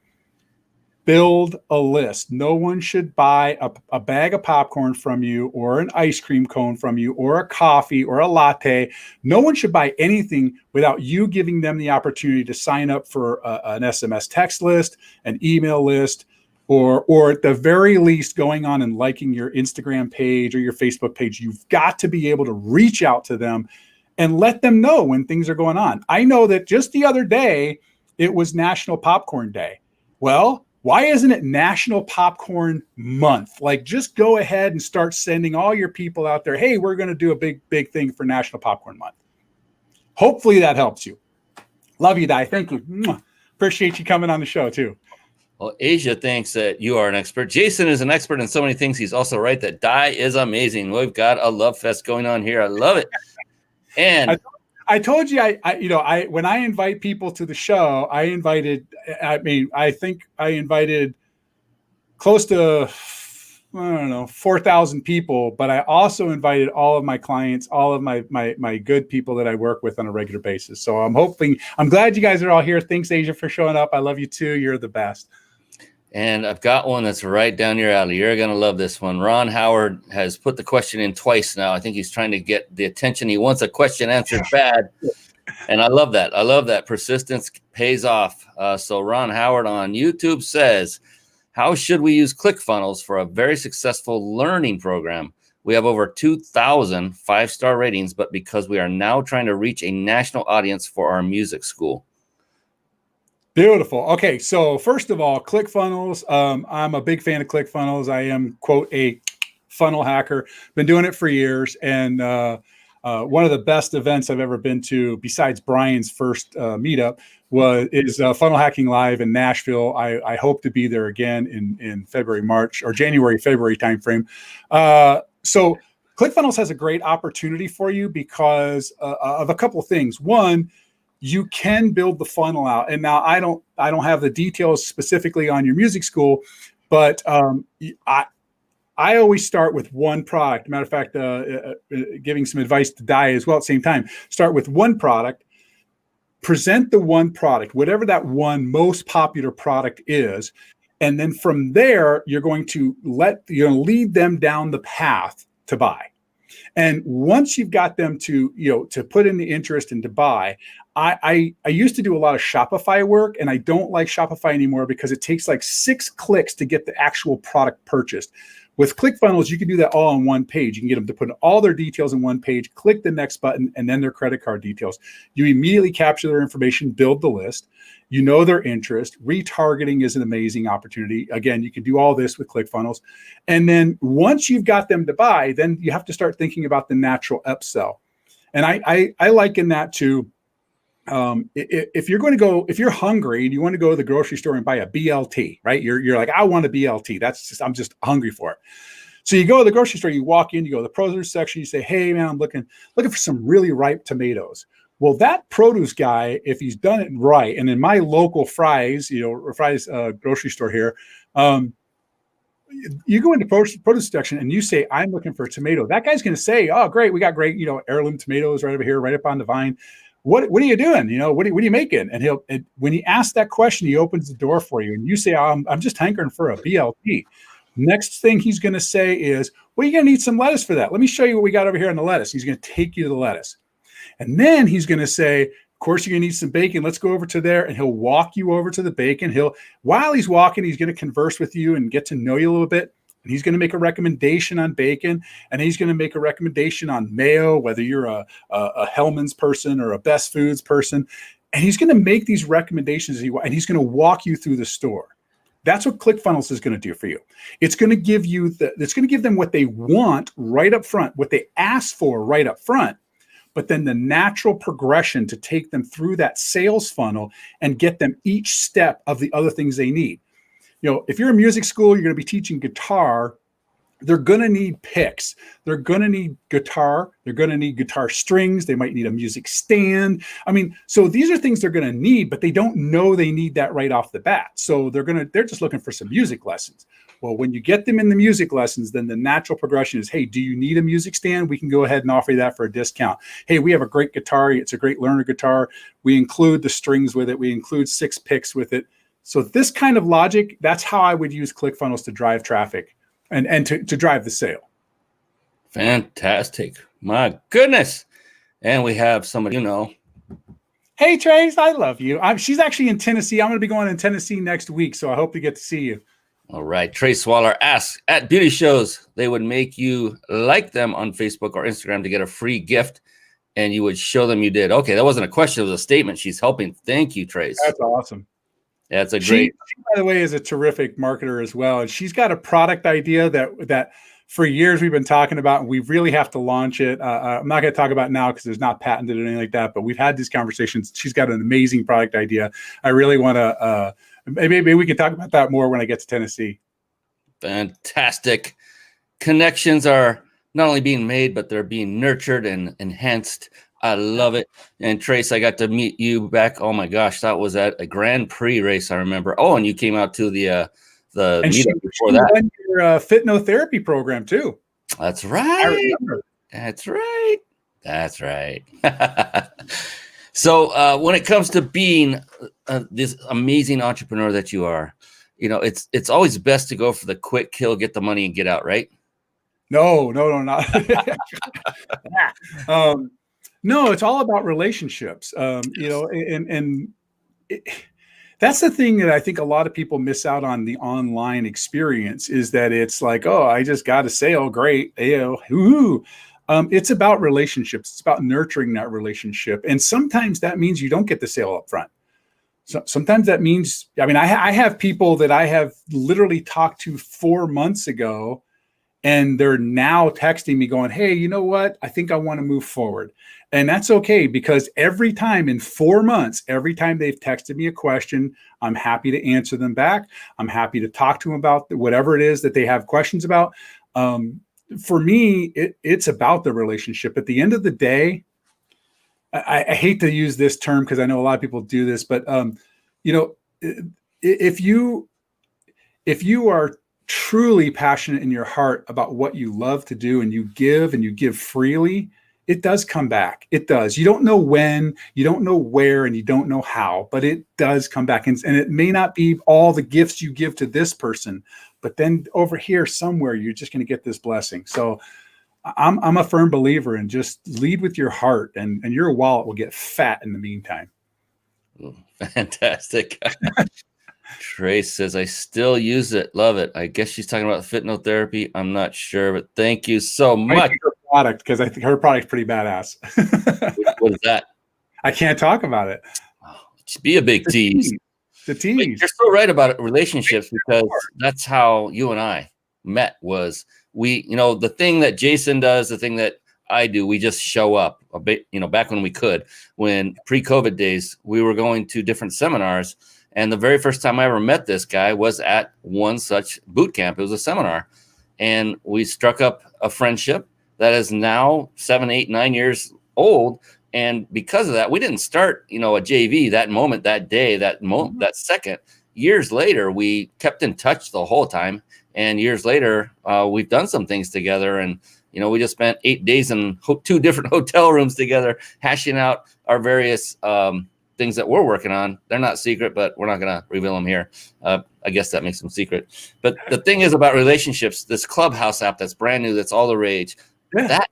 build a list. No one should buy a bag of popcorn from you, or an ice cream cone from you, or a coffee, or a latte. No one should buy anything without you giving them the opportunity to sign up for an SMS text list, an email list, or at the very least going on and liking your Instagram page or your Facebook page. You've got to be able to reach out to them and let them know when things are going on. I know that just the other day, it was National Popcorn Day. Well, why isn't it National Popcorn Month? Like, just go ahead and start sending all your people out there. Hey, we're going to do a big thing for National Popcorn Month. Hopefully that helps you. Love you, Di. Thank you. Mwah. Appreciate you coming on the show too. Well, Asia thinks that you are an expert. Jason is an expert in so many things. He's also right that Di is amazing. We've got a love fest going on here. I love it. And I told you, I when I invite people to the show, I think I invited close to, 4,000 people, but I also invited all of my clients, all of my good people that I work with on a regular basis. So I'm glad you guys are all here. Thanks, Asia, for showing up. I love you too. You're the best. And I've got one that's right down your alley. You're going to love this one. Ron Howard has put the question in twice now. I think he's trying to get the attention. He wants a question answered bad. And I love that. I love that. Persistence pays off. So Ron Howard on YouTube says, how should we use ClickFunnels for a very successful learning program? We have over 2,000 5-star ratings, but because we are now trying to reach a national audience for our music school. Beautiful. Okay, so first of all, ClickFunnels. I'm a big fan of ClickFunnels. I am, quote, a funnel hacker. Been doing it for years, and one of the best events I've ever been to, besides Brian's first meetup, is Funnel Hacking Live in Nashville. I hope to be there again in February, March, or January, February timeframe. So ClickFunnels has a great opportunity for you because of a couple of things. One, you can build the funnel out. And now I don't have the details specifically on your music school, but I always start with one product. Matter of fact, giving some advice to Di as well at the same time. Start with one product, present the one product, whatever that one most popular product is. And then from there, you're going to lead them down the path to buy. And once you've got them to put in the interest and to buy, I used to do a lot of Shopify work, and I don't like Shopify anymore because it takes like 6 clicks to get the actual product purchased. With ClickFunnels, you can do that all on one page. You can get them to put all their details in one page, click the next button, and then their credit card details. You immediately capture their information, build the list. You know their interest. Retargeting is an amazing opportunity. Again, you can do all this with ClickFunnels. And then once you've got them to buy, then you have to start thinking about the natural upsell. And I liken that to, if you're hungry and you want to go to the grocery store and buy a BLT, right? You're like, I want a BLT. I'm just hungry for it. So you go to the grocery store, you walk in, you go to the produce section, you say, hey man, I'm looking for some really ripe tomatoes. Well, that produce guy, if he's done it right, and in my local Fry's, Fry's grocery store here, you go into produce section and you say, I'm looking for a tomato. That guy's going to say, oh, great. We got great, heirloom tomatoes right over here, right up on the vine. what are you doing? What are you making? And when you ask that question, he opens the door for you, and you say, I'm just hankering for a BLT. Next thing he's going to say is, well, you're going to need some lettuce for that. Let me show you what we got over here on the lettuce. He's going to take you to the lettuce. And then he's going to say, of course, you're going to need some bacon. Let's go over to there. And he'll walk you over to the bacon. While he's walking, he's going to converse with you and get to know you a little bit. And he's going to make a recommendation on bacon. And he's going to make a recommendation on mayo, whether you're a Hellman's person or a Best Foods person. And he's going to make these recommendations. And he's going to walk you through the store. That's what ClickFunnels is going to do for you. It's going to give them what they want right up front, what they ask for right up front, but then the natural progression to take them through that sales funnel and get them each step of the other things they need. If you're in music school, you're going to be teaching guitar. They're going to need picks. They're going to need guitar. They're going to need guitar strings. They might need a music stand. So these are things they're going to need, but they don't know they need that right off the bat. So they're just looking for some music lessons. Well, when you get them in the music lessons, then the natural progression is, hey, do you need a music stand? We can go ahead and offer you that for a discount. Hey, we have a great guitar. It's a great learner guitar. We include the strings with it. We include 6 picks with it. So this kind of logic, that's how I would use ClickFunnels to drive traffic. And to drive the sale. Fantastic. My goodness. And we have somebody, Hey, Trace, I love you. She's actually in Tennessee. I'm going to be going in Tennessee next week, so I hope to get to see you. All right. Trace Waller asks, at beauty shows, they would make you like them on Facebook or Instagram to get a free gift, and you would show them you did. Okay, that wasn't a question. It was a statement. She's helping. Thank you, Trace. That's awesome. That's a great. She, by the way, is a terrific marketer as well. And she's got a product idea that for years we've been talking about, and we really have to launch it. I'm not going to talk about it now because it's not patented or anything like that, but we've had these conversations. She's got an amazing product idea. I really want to, maybe we can talk about that more when I get to Tennessee. Fantastic. Connections are not only being made, but they're being nurtured and enhanced. I love it. And Trace, I got to meet you back. Oh my gosh, that was at a Grand Prix race, I remember. Oh, and you came out to the meetup before that. Won your hypnotherapy program too. That's right. That's right. That's right. So when it comes to being this amazing entrepreneur that you are, it's always best to go for the quick kill, get the money and get out, right? No, not. No, it's all about relationships. That's the thing that I think a lot of people miss out on the online experience is that it's like, oh, I just got a sale. Great. It's about relationships. It's about nurturing that relationship. And sometimes that means you don't get the sale up front. So sometimes that means, I have people that I have literally talked to 4 months ago, and they're now texting me going, hey, you know what? I think I want to move forward. And that's okay, because every time in 4 months, every time they've texted me a question, I'm happy to answer them back. I'm happy to talk to them about whatever it is that they have questions about. For me, it's about the relationship. At the end of the day, I hate to use this term because I know a lot of people do this, but if you are truly passionate in your heart about what you love to do and you give freely, it does come back. It does. You don't know when, you don't know where, and you don't know how, but it does come back. And it may not be all the gifts you give to this person, but then over here somewhere, you're just going to get this blessing. So I'm a firm believer in just lead with your heart, and your wallet will get fat in the meantime. Fantastic. Trace says, I still use it. Love it. I guess she's talking about hypnotherapy. I'm not sure, but thank you so much. Her product, because I think her product's pretty badass. What is that? I can't talk about it. Just be a big tease. The tease. You're so right about relationships, because that's how you and I met. Was we, the thing that Jason does, the thing that I do, we just show up a bit, back when we could, when pre-COVID days, we were going to different seminars. And the very first time I ever met this guy was at one such boot camp. It was a seminar, and we struck up a friendship that is now 7, 8, 9 years old. And because of that, we didn't start, a JV that moment, that day, that second. Years later, we kept in touch the whole time. And years later, we've done some things together. And, we just spent 8 days in 2 different hotel rooms together, hashing out our various things that we're working on. They're not secret, but we're not going to reveal them here. I guess that makes them secret. But the thing is about relationships, this Clubhouse app that's brand new, that's all the rage. Yeah. That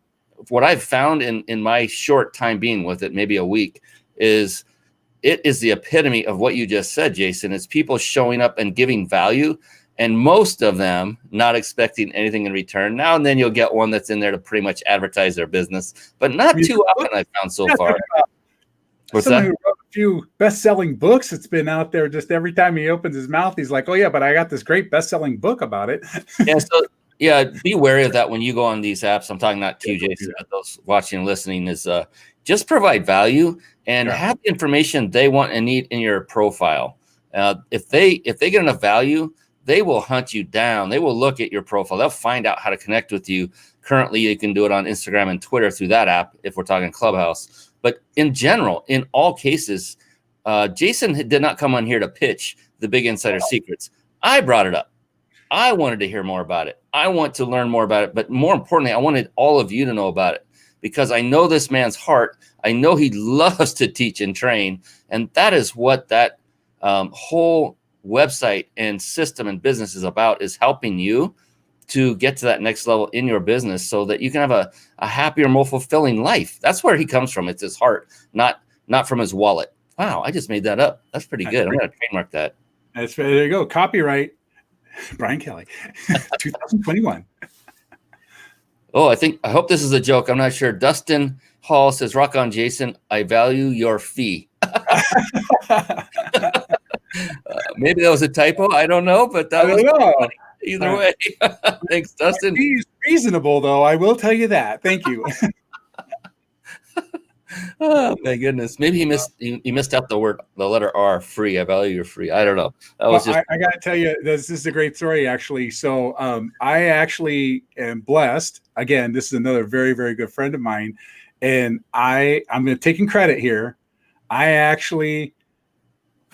what I've found in my short time being with it, maybe a week, is it is the epitome of what you just said, Jason. It's people showing up and giving value, and most of them not expecting anything in return. Now and then you'll get one that's in there to pretty much advertise their business, but not too often I've found so far. What's Someone that? who wrote a few best-selling books. It's been out there. Just every time he opens his mouth, he's like, "Oh yeah, but I got this great best-selling book about it." Yeah. So yeah, be wary of that when you go on these apps. I'm talking not to you, Jason, but those watching and listening. Is just provide value and have the information they want and need in your profile. If they get enough value, they will hunt you down. They will look at your profile. They'll find out how to connect with you. Currently, you can do it on Instagram and Twitter through that app if we're talking Clubhouse. But in general, in all cases, Jason did not come on here to pitch the big insider secrets. I brought it up. I wanted to hear more about it. I want to learn more about it. But more importantly, I wanted all of you to know about it because I know this man's heart. I know he loves to teach and train. And that is what that whole website and system and business is about, is helping you to get to that next level in your business so that you can have a happier, more fulfilling life. That's where he comes from. It's his heart, not from his wallet. Wow, I just made that up. That's pretty good. I'm going to trademark that. There you go. Copyright Brian Kelly, 2021. Oh, I hope this is a joke. I'm not sure. Dustin Hall says, "Rock on, Jason. I value your fee." Maybe that was a typo. I don't know, but that was funny. Either way. Thanks, Dustin. He's reasonable, though. I will tell you that. Thank you. Oh my goodness! Maybe he missed out the letter R. Free. I value your free. I don't know. That was just. I got to tell you, this is a great story, actually. So I actually am blessed. Again, this is another very, very good friend of mine, and I'm taking credit here. I actually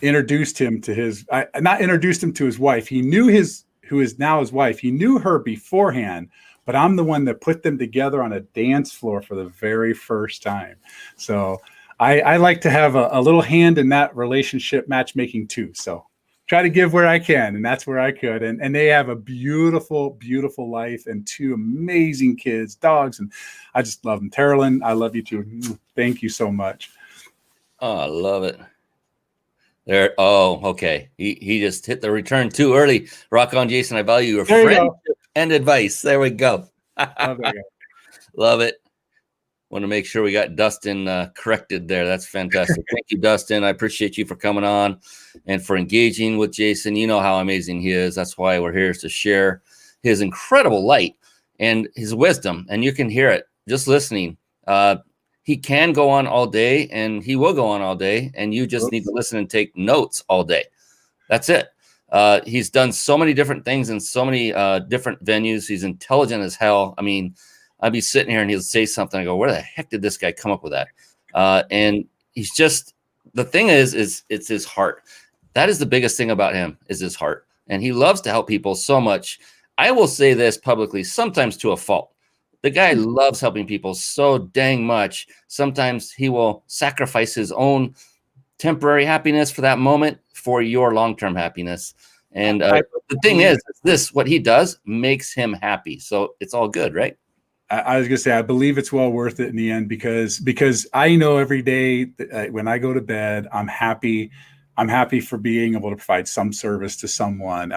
introduced him to his. Not introduced him to his wife. He knew who is now his wife. He knew her beforehand. But I'm the one that put them together on a dance floor for the very first time. So I like to have a little hand in that relationship matchmaking too. So try to give where I can, and that's where I could. And they have a beautiful, beautiful life and 2 amazing kids, dogs, and I just love them. Terrellyn, I love you too. Thank you so much. Oh, I love it. There. Oh, okay. He just hit the return too early. Rock on, Jason. I value your friendship and advice. There we go. Love it. Want to make sure we got Dustin corrected there. That's fantastic. Thank you, Dustin. I appreciate you for coming on and for engaging with Jason. You know how amazing he is. That's why we're here, is to share his incredible light and his wisdom. And you can hear it just listening. He can go on all day, and he will go on all day, and you just need to listen and take notes all day. That's it. He's done so many different things in so many different venues. He's intelligent as hell. I mean, I'd be sitting here and he'll say something. I go, where the heck did this guy come up with that? And he's just, the thing is it's his heart. That is the biggest thing about him, is his heart. And he loves to help people so much. I will say this publicly, sometimes to a fault. The guy loves helping people so dang much. Sometimes he will sacrifice his own temporary happiness for that moment for your long-term happiness. And the thing is, what he does makes him happy. So it's all good, right? I was going to say, I believe it's well worth it in the end, because I know every day when I go to bed, I'm happy. I'm happy for being able to provide some service to someone.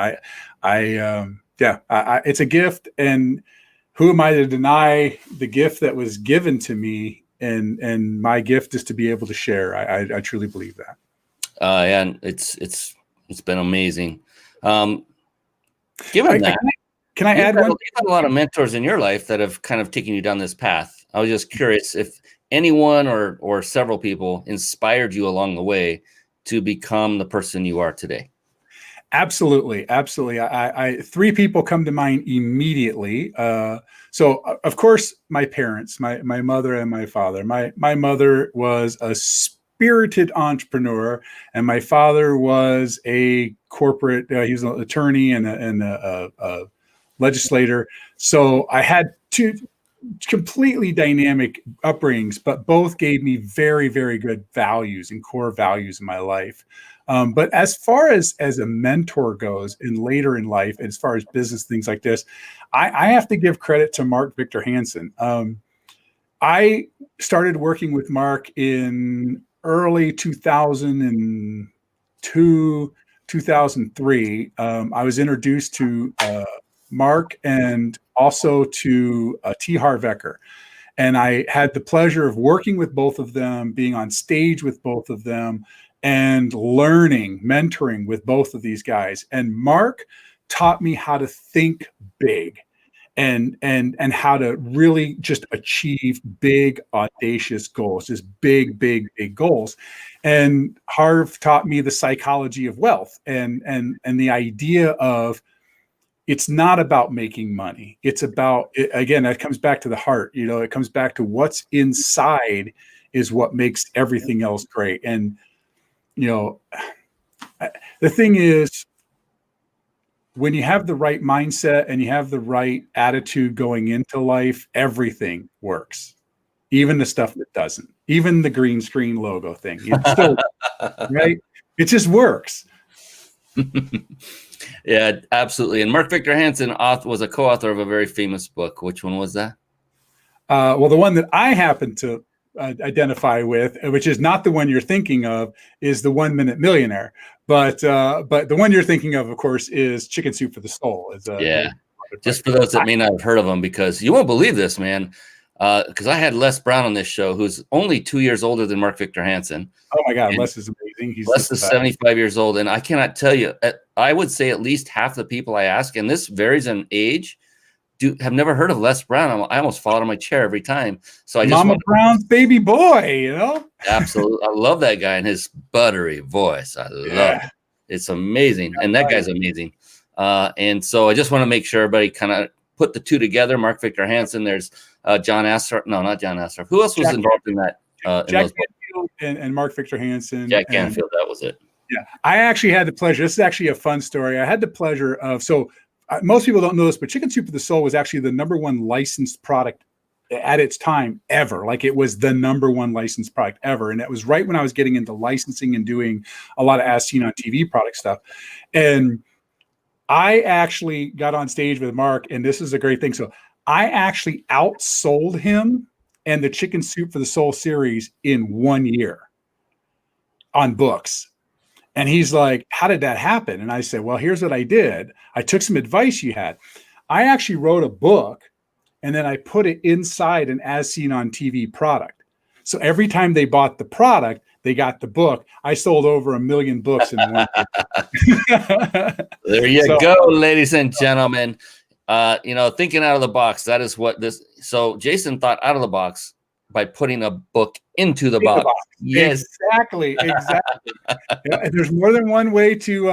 It's a gift, and who am I to deny the gift that was given to me? And my gift is to be able to share. I truly believe that. And it's been amazing. Given that, can I add one? You've had a lot of mentors in your life that have kind of taken you down this path. I was just curious if anyone or several people inspired you along the way to become the person you are today. Absolutely. I 3 people come to mind immediately. So of course, my parents, my mother and my father. My mother was a spirited entrepreneur, and my father was a corporate. He was an attorney and a legislator. So I had two completely dynamic upbringings, but both gave me very, very good values and core values in my life. But as far as a mentor goes, and later in life, as far as business things like this, I have to give credit to Mark Victor Hansen. I started working with Mark in early 2002, 2003. I was introduced to Mark and also to T. Harv Eker. And I had the pleasure of working with both of them, being on stage with both of them, and learning, mentoring with both of these guys. And Mark taught me how to think big and how to really just achieve big, audacious goals, just big, big, big goals. And Harv taught me the psychology of wealth and the idea of, it's not about making money. It's about, again, that comes back to the heart. It comes back to what's inside is what makes everything else great. And, the thing is, when you have the right mindset and you have the right attitude going into life, everything works. Even the stuff that doesn't, even the green screen logo thing, it's still right. It just works. Yeah, absolutely. And Mark Victor Hansen was a co-author of a very famous book. Which one was that? Well, the one that I happen to identify with, which is not the one you're thinking of, is the 1 Minute Millionaire. But the one you're thinking of course, is Chicken Soup for the Soul. Just for those that may not have heard of him, because you won't believe this, man. Because I had Les Brown on this show, who's only 2 years older than Mark Victor Hansen. Oh my God, Les is amazing. Les is 75 years old, and I cannot tell you. I would say at least half the people I ask, and this varies in age, have never heard of Les Brown. I almost fall out of my chair every time. So Mama Brown's baby boy, Absolutely, I love that guy and his buttery voice. I love it. It's amazing, and that guy's amazing. And so I just want to make sure everybody kind of put the two together. Mark Victor Hansen. There's John Assaraf. No, not John Assaraf. Who else was involved in that? Jack Canfield and Mark Victor Hansen. Jack Canfield, that was it. Yeah, I actually had the pleasure. This is actually a fun story. I had the pleasure of, most people don't know this, but Chicken Soup for the Soul was actually the #1 licensed product at its time ever. Like, it was the #1 licensed product ever. And that was right when I was getting into licensing and doing a lot of as seen on TV product stuff. And I actually got on stage with Mark, and this is a great thing. So I actually outsold him and the Chicken Soup for the Soul series in 1 year on books. And he's like, how did that happen? And I said, well, here's what I did. I took some advice you had. I actually wrote a book, and then I put it inside an as seen on TV product. So every time they bought the product, they got the book. I sold over 1 million books in 1 year. There you go, ladies and gentlemen. Thinking out of the box. That is what this. So Jason thought out of the box by putting a book into the box. Yes, exactly. Yeah, there's more than one way to,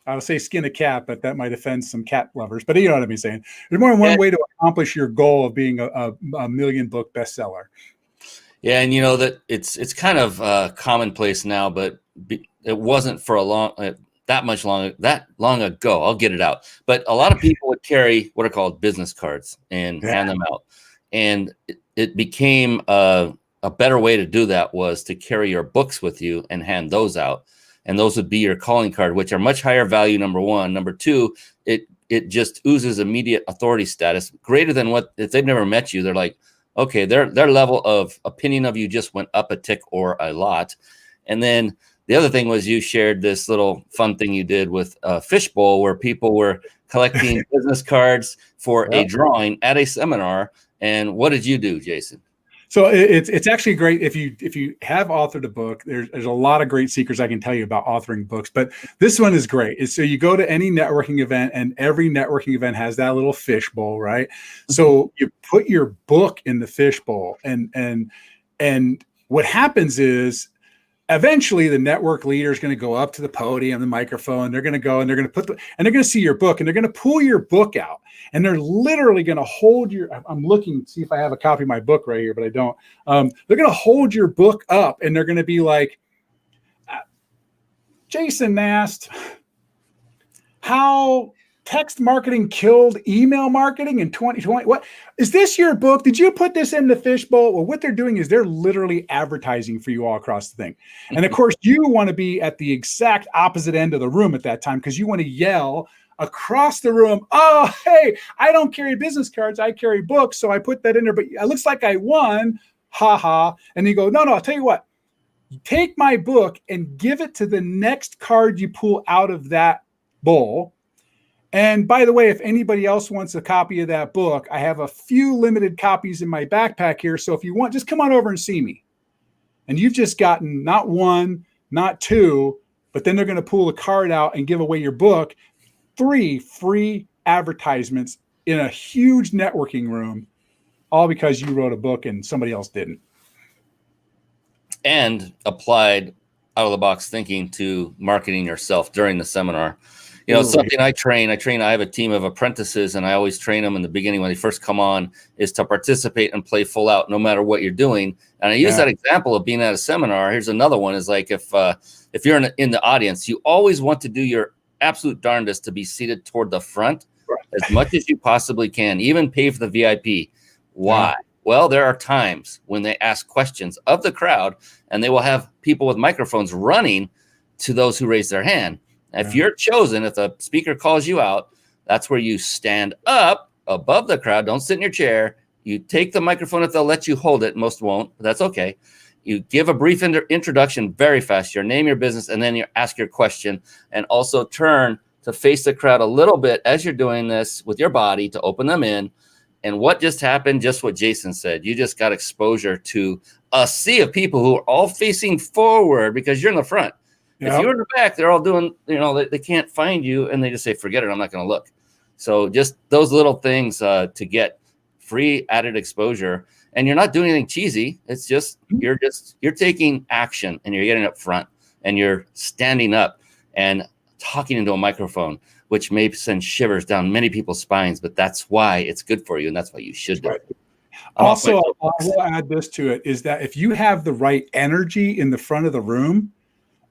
I would say skin a cat, but that might offend some cat lovers. But you know what I'm saying. There's more than one way to accomplish your goal of being a million book bestseller. Yeah, and that it's kind of commonplace now, but it wasn't for that long ago. I'll get it out. But a lot of people would carry what are called business cards and hand them out, and it became a better way to do that was to carry your books with you and hand those out, and those would be your calling card, which are much higher value. Number one, number two, it just oozes immediate authority status, greater than what if they've never met you. They're like, okay, their level of opinion of you just went up a tick or a lot. And then the other thing was you shared this little fun thing you did with a fishbowl where people were collecting business cards for a drawing at a seminar. And what did you do, Jason? So it's actually great if you have authored a book. There's a lot of great secrets I can tell you about authoring books, but this one is great. So you go to any networking event, and every networking event has that little fishbowl, right? So you put your book in the fishbowl, and what happens is eventually the network leader is going to go up to the podium, the microphone. They're going to go and they're going to see your book, and they're going to pull your book out, and they're literally going to hold I'm looking to see if I have a copy of my book right here, but I don't. They're going to hold your book up, and they're going to be like, Jason Nast, how text marketing killed email marketing in 2020. What is this your book? Did you put this in the fishbowl? Well, what they're doing is they're literally advertising for you all across the thing. And of course, you want to be at the exact opposite end of the room at that time because you want to yell across the room, oh, hey, I don't carry business cards. I carry books. So I put that in there, but it looks like I won. Ha ha. And you go, no, I'll tell you what. Take my book and give it to the next card you pull out of that bowl. And by the way, if anybody else wants a copy of that book, I have a few limited copies in my backpack here. So if you want, just come on over and see me. And you've just gotten not one, not two, but then they're going to pull a card out and give away your book. 3 free advertisements in a huge networking room, all because you wrote a book and somebody else didn't. And applied out of the box thinking to marketing yourself during the seminar. You know, something I have a team of apprentices, and I always train them in the beginning when they first come on is to participate and play full out no matter what you're doing. And I use that example of being at a seminar. Here's another one is like if you're in the audience, you always want to do your absolute darndest to be seated toward the front as much as you possibly can, even pay for the VIP. Why? Yeah. Well, there are times when they ask questions of the crowd and they will have people with microphones running to those who raise their hand. If you're chosen, if the speaker calls you out, that's where you stand up above the crowd. Don't sit in your chair. You take the microphone if they'll let you hold it. Most won't, but that's okay. You give a brief introduction very fast, your name, your business, and then you ask your question, and also turn to face the crowd a little bit as you're doing this with your body to open them in. And what just happened? Just what Jason said. You just got exposure to a sea of people who are all facing forward because you're in the front. If you're in the back, they're all doing, they can't find you, and they just say, forget it, I'm not going to look. So just those little things to get free added exposure. And you're not doing anything cheesy. It's just you're taking action, and you're getting up front, and you're standing up and talking into a microphone, which may send shivers down many people's spines, but that's why it's good for you, and that's why you should do it. Also, I will add this to it, is that if you have the right energy in the front of the room,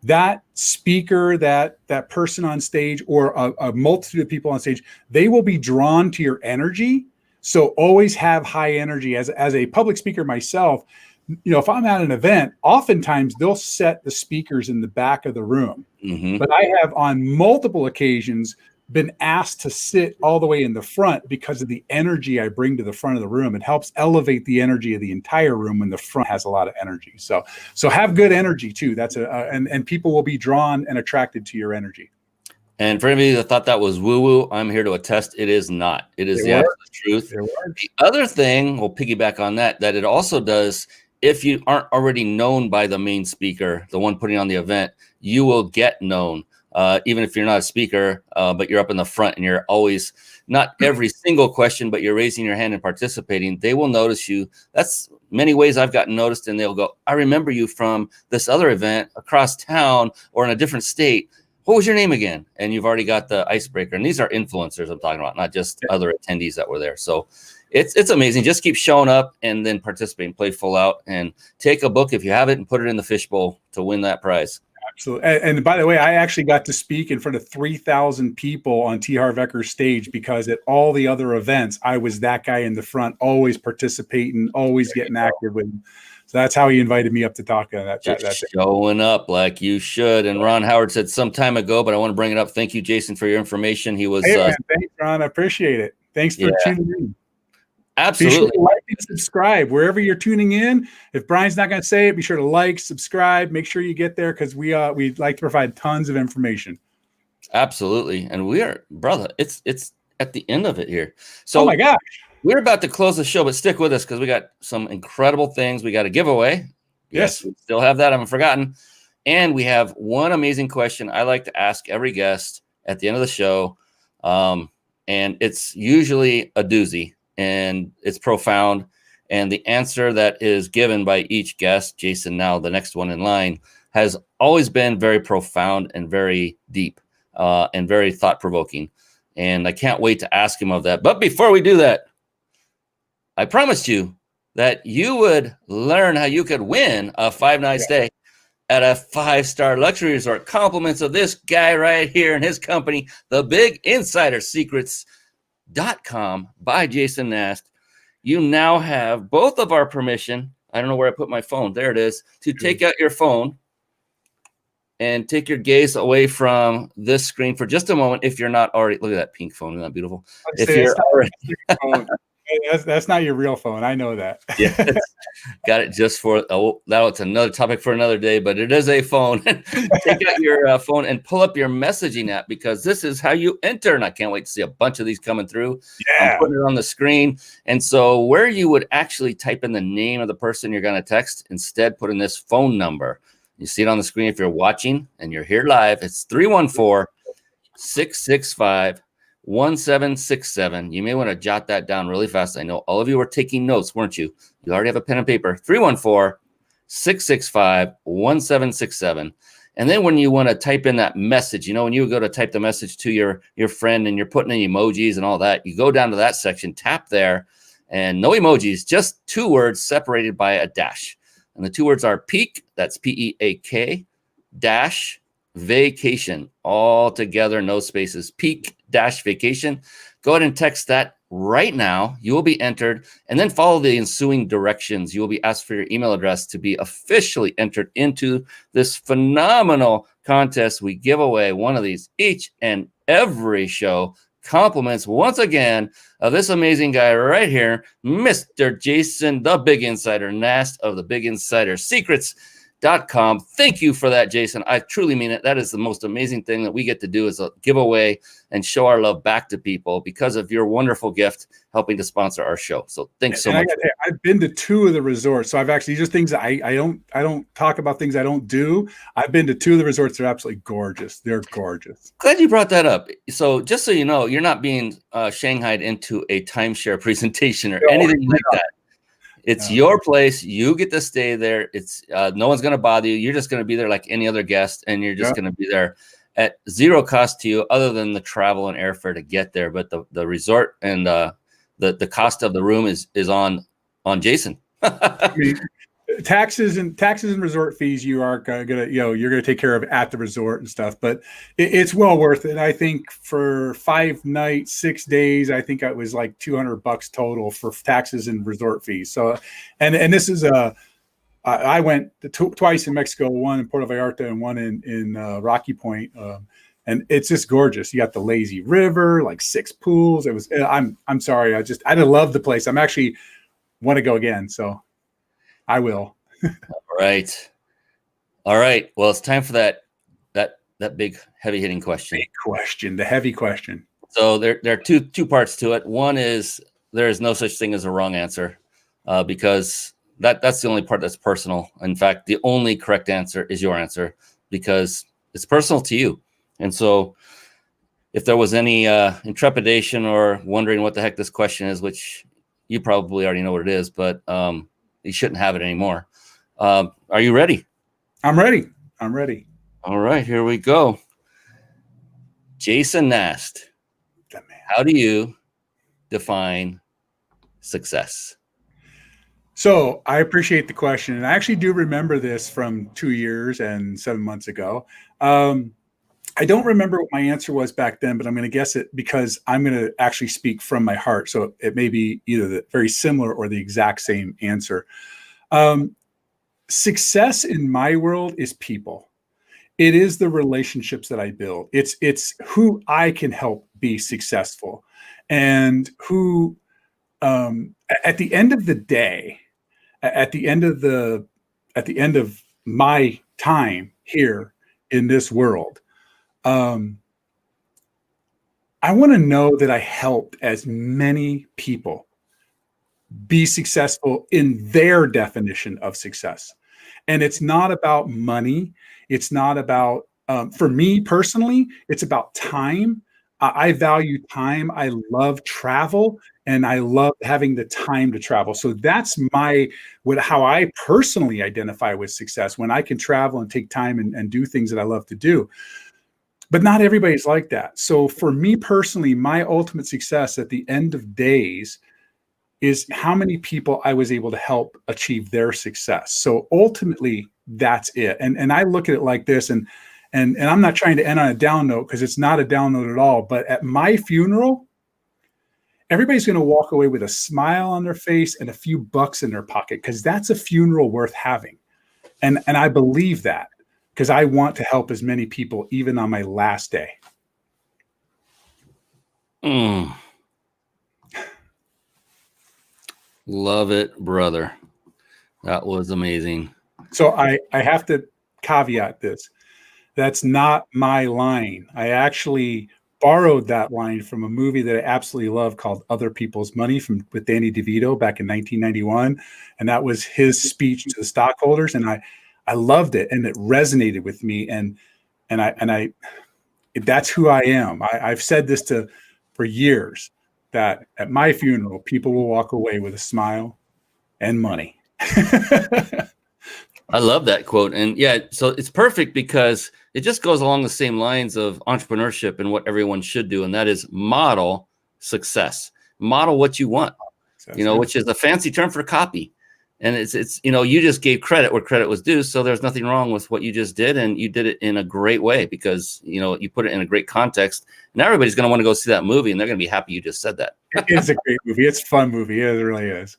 that speaker, that person on stage, or a multitude of people on stage, they will be drawn to your energy. So always have high energy. As a public speaker myself, if I'm at an event, oftentimes they'll set the speakers in the back of the room. Mm-hmm. But I have on multiple occasions been asked to sit all the way in the front because of the energy I bring to the front of the room. It helps elevate the energy of the entire room when the front has a lot of energy. So have good energy too. That's and people will be drawn and attracted to your energy. And for anybody that thought that was woo-woo, I'm here to attest it is not. It is the absolute truth. The other thing, we'll piggyback on that it also does, if you aren't already known by the main speaker, the one putting on the event, you will get known. Even if you're not a speaker, but you're up in the front and you're always, not every single question, but you're raising your hand and participating, they will notice you. That's many ways I've gotten noticed, and they'll go, I remember you from this other event across town or in a different state. What was your name again? And you've already got the icebreaker. And these are influencers I'm talking about, not just other attendees that were there. So it's amazing. Just keep showing up and then participate and play full out, and take a book if you have it and put it in the fishbowl to win that prize. Absolutely. And by the way, I actually got to speak in front of 3,000 people on T. Harv Ekker's stage, because at all the other events, I was that guy in the front, always participating, always getting active with him. So that's how he invited me up to talk. That's showing up like you should. And Ron Howard said some time ago, but I want to bring it up. Thank you, Jason, for your information. He was. Hey, thanks, Ron. I appreciate it. Thanks for tuning in. Absolutely. Be sure to like and subscribe wherever you're tuning in. If Brian's not going to say it, be sure to like, subscribe. Make sure you get there, because we like to provide tons of information. Absolutely, and we are, brother. It's at the end of it here. So, oh my gosh, we're about to close the show, but stick with us because we got some incredible things. We got a giveaway. Yes, we still have that. I haven't forgotten. And we have one amazing question I like to ask every guest at the end of the show, and it's usually a doozy. And it's profound. And the answer that is given by each guest, Jason, now the next one in line, has always been very profound and very deep and very thought-provoking. And I can't wait to ask him of that. But before we do that, I promised you that you would learn how you could win a 5-night stay at a 5-star luxury resort. Compliments of this guy right here and his company, the Big Insider Secrets.com by Jason Nast. You now have both of our permission. I don't know where I put my phone. There it is. To take out your phone and take your gaze away from this screen for just a moment. If you're not already, look at that pink phone. Isn't that beautiful? If you're already, that's not your real phone. I know that. Yeah, got it just for, that's another topic for another day, but it is a phone. Take out your phone and pull up your messaging app, because this is how you enter. And I can't wait to see a bunch of these coming through. Yeah. I'm putting it on the screen. And so where you would actually type in the name of the person you're going to text, instead put in this phone number. You see it on the screen if you're watching and you're here live. It's 314-665-1767. You may want to jot that down really fast. I know all of you were taking notes, weren't you? You already have a pen and paper. 314-665-1767. And then when you want to type in that message, you know, when you go to type the message to your friend and you're putting in emojis and all that, you go down to that section, tap there, and no emojis, just 2 words separated by a dash. And the 2 words are peak, that's P-E-A-K, dash, vacation, all together, no spaces, peak dash vacation. Go ahead and text that right now. You will be entered, and then follow the ensuing directions. You will be asked for your email address to be officially entered into this phenomenal contest. We give away one of these each and every show. Compliments once again of this amazing guy right here, Mr. Jason, the Big Insider Nast of the Big Insider Secrets.com. Thank you for that, Jason. I truly mean it. That is the most amazing thing that we get to do, is a giveaway and show our love back to people because of your wonderful gift helping to sponsor our show. So thanks so much. I've been to 2 of the resorts, so I've actually, just things that I don't talk about things I don't do. I've been to 2 of the resorts. They're absolutely gorgeous. They're gorgeous. Glad you brought that up. So just so you know, you're not being shanghaied into a timeshare presentation or anything like that. It's your place. You get to stay there. It's no one's going to bother you. You're just going to be there like any other guest, and you're just going to be there at 0 cost to you, other than the travel and airfare to get there. But the resort and the cost of the room is on Jason. I mean, taxes and resort fees, you are gonna, you're gonna take care of at the resort and stuff, but it's well worth it. I think for 5 nights, 6 days, I think it was like $200 total for taxes and resort fees. So, and this is I went twice in Mexico, one in Puerto Vallarta and one in Rocky Point. And it's just gorgeous. You got the lazy river, like 6 pools. It was, I'm sorry. I love the place. I'm actually want to go again. So I will. All right. Well, it's time for that big heavy hitting question. The heavy question. So there are two parts to it. One is there is no such thing as a wrong answer, because that's the only part that's personal. In fact, the only correct answer is your answer, because it's personal to you. And so if there was any intrepidation or wondering what the heck this question is, which you probably already know what it is, but you shouldn't have it anymore. Are you ready? I'm ready. All right, here we go. Jason Nast, how do you define success? So I appreciate the question. And I actually do remember this from 2 years and 7 months ago. I don't remember what my answer was back then, but I'm going to guess it because I'm going to actually speak from my heart. So it may be either very similar or the exact same answer. Success in my world is people. It is the relationships that I build. It's who I can help be successful, and who, at the end of the day, at the end of my time here in this world, I want to know that I helped as many people be successful in their definition of success. And it's not about money. It's not about, for me personally, it's about time. I value time. I love travel, and I love having the time to travel. So that's how I personally identify with success, when I can travel and take time and do things that I love to do. But not everybody's like that. So for me personally, my ultimate success at the end of days is how many people I was able to help achieve their success. So ultimately, that's it. And I look at it like this, and I'm not trying to end on a down note, because it's not a down note at all. But at my funeral, everybody's going to walk away with a smile on their face and a few bucks in their pocket, because that's a funeral worth having. And I believe that, because I want to help as many people, even on my last day. Love it, brother. That was amazing. So I have to caveat this. That's not my line. I actually borrowed that line from a movie that I absolutely love called Other People's Money with Danny DeVito back in 1991. And that was his speech to the stockholders. And I loved it, and it resonated with me. And I that's who I am. I've said this for years, that at my funeral, people will walk away with a smile and money. I love that quote. And yeah, so it's perfect because it just goes along the same lines of entrepreneurship and what everyone should do. And that is model success, model what you want, which is a fancy term for copy. And it's, you just gave credit where credit was due. So there's nothing wrong with what you just did. And you did it in a great way, because, you put it in a great context, and everybody's going to want to go see that movie, and they're going to be happy you just said that. It is a great movie. It's a fun movie. It really is.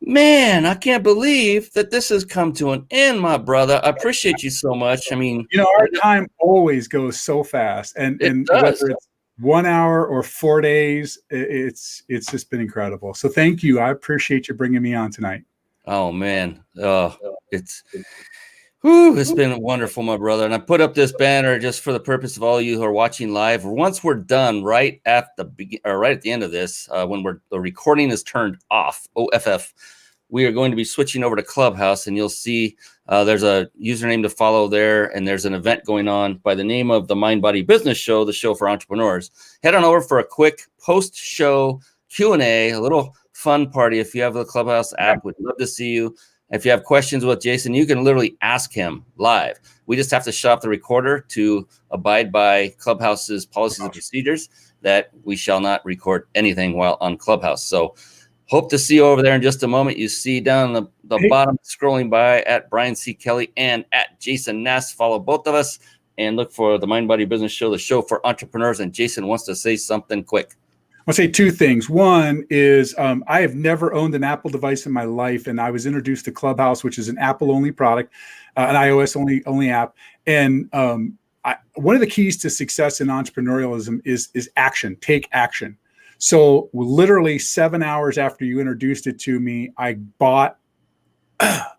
Man, I can't believe that this has come to an end, my brother. I appreciate you so much. I mean, our time always goes so fast, and whether it's 1 hour or 4 days, it's just been incredible. So thank you. I appreciate you bringing me on tonight. Oh man, it's been wonderful, my brother. And I put up this banner just for the purpose of all you who are watching live. Once we're done, right at the end of this, when the recording is turned off, OFF, we are going to be switching over to Clubhouse, and you'll see there's a username to follow there, and there's an event going on by the name of the Mind Body Business Show, the show for entrepreneurs. Head on over for a quick post-show Q&A, a little fun party. If you have the Clubhouse app, we'd love to see you. If you have questions with Jason, you can literally ask him live. We just have to shut off the recorder to abide by Clubhouse's policies and procedures that we shall not record anything while on Clubhouse. So hope to see you over there in just a moment. You see down the bottom, scrolling by, at Brian C. Kelly and at Jason Nast. Follow both of us and look for the Mind Body Business Show, the show for entrepreneurs. And Jason wants to say something quick. I'll say two things. One is I have never owned an Apple device in my life, and I was introduced to Clubhouse, which is an Apple-only product, an iOS-only app. And one of the keys to success in entrepreneurialism is action. Take action. So literally 7 hours after you introduced it to me, I bought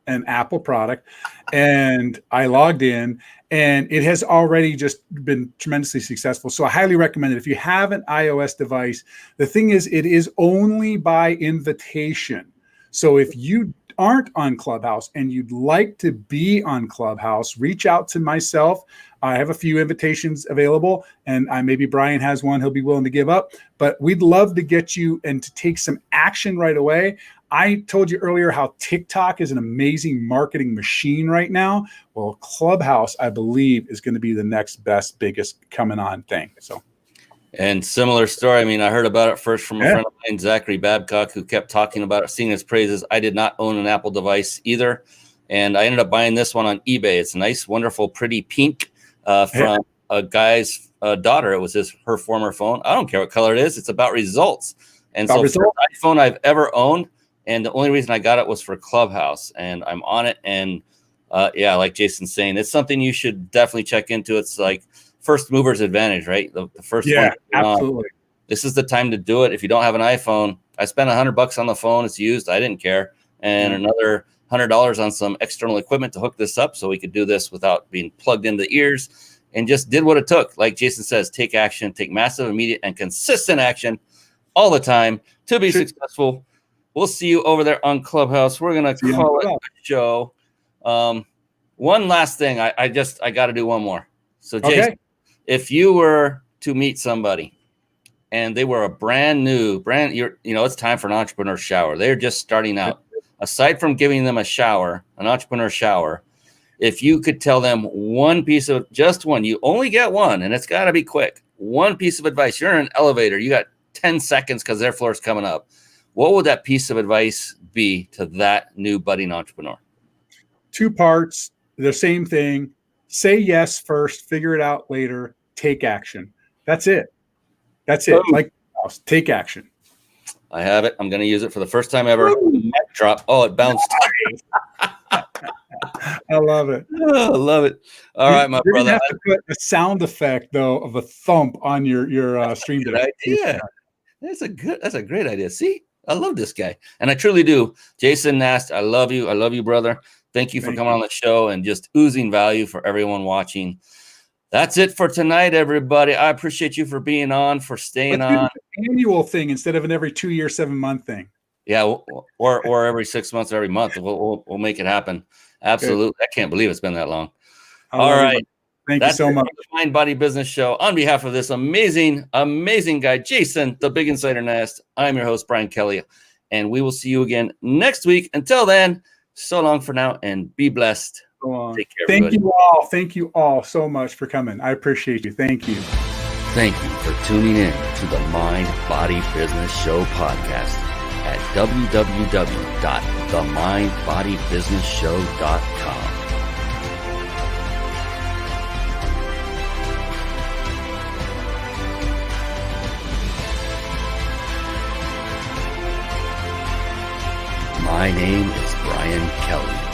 an Apple product, and I logged in, and it has already just been tremendously successful. So I highly recommend it. If you have an iOS device, the thing is, it is only by invitation. So if you aren't on Clubhouse and you'd like to be on Clubhouse, reach out to myself. I have a few invitations available, and maybe Brian has one he'll be willing to give up, but we'd love to get you and to take some action right away. I told you earlier how TikTok is an amazing marketing machine right now. Well, Clubhouse, I believe, is going to be the next best, biggest coming on thing. So, and similar story. I mean, I heard about it first from a friend of mine, Zachary Babcock, who kept talking about it, singing his praises. I did not own an Apple device either, and I ended up buying this one on eBay. It's a nice, wonderful, pretty pink from a guy's daughter. It was her former phone. I don't care what color it is. It's about results. And so, first iPhone I've ever owned. And the only reason I got it was for Clubhouse, and I'm on it. And like Jason's saying, it's something you should definitely check into. It's like first mover's advantage, right? The first one. Absolutely. This is the time to do it. If you don't have an iPhone, I spent $100 on the phone. It's used. I didn't care. And another $100 on some external equipment to hook this up so we could do this without being plugged into the ears, and just did what it took. Like Jason says, take action, take massive, immediate, and consistent action all the time to be successful. We'll see you over there on Clubhouse. We're going to call it a show. One last thing. I got to do one more. So, Jason, if you were to meet somebody and they were a it's time for an entrepreneur shower. They're just starting out. Aside from giving them an entrepreneur shower, if you could tell them just one, you only get one, and it's got to be quick. One piece of advice. You're in an elevator. You got 10 seconds because their floor is coming up. What would that piece of advice be to that new budding entrepreneur? 2 parts, the same thing. Say yes first, figure it out later, take action. That's it. That's it. Like, take action. I have it. I'm going to use it for the first time ever. Mic drop. Oh, it bounced. I love it. Oh, I love it. All right, my You're brother. gonna have to put a sound effect though of a thump on your stream Good deck. idea. That's a great idea. See, I love this guy, and I truly do. Jason Nast, I love you. I love you, brother. Thank you for coming on the show and just oozing value for everyone watching. That's it for tonight, everybody. I appreciate you for being on, for staying on. An annual thing instead of an every 2 year, 7 month thing. Yeah, or every 6 months, or every month. We'll make it happen. Absolutely. Good. I can't believe it's been that long. All right. Thank you so much. The Mind Body Business Show. On behalf of this amazing, amazing guy, Jason, the Big Insider Nast, I'm your host, Brian Kelly, and we will see you again next week. Until then, so long for now, and be blessed. Take care, everybody. Thank you all. Thank you all so much for coming. I appreciate you. Thank you. Thank you for tuning in to the Mind Body Business Show podcast at www.themindbodybusinessshow.com. My name is Brian Kelly.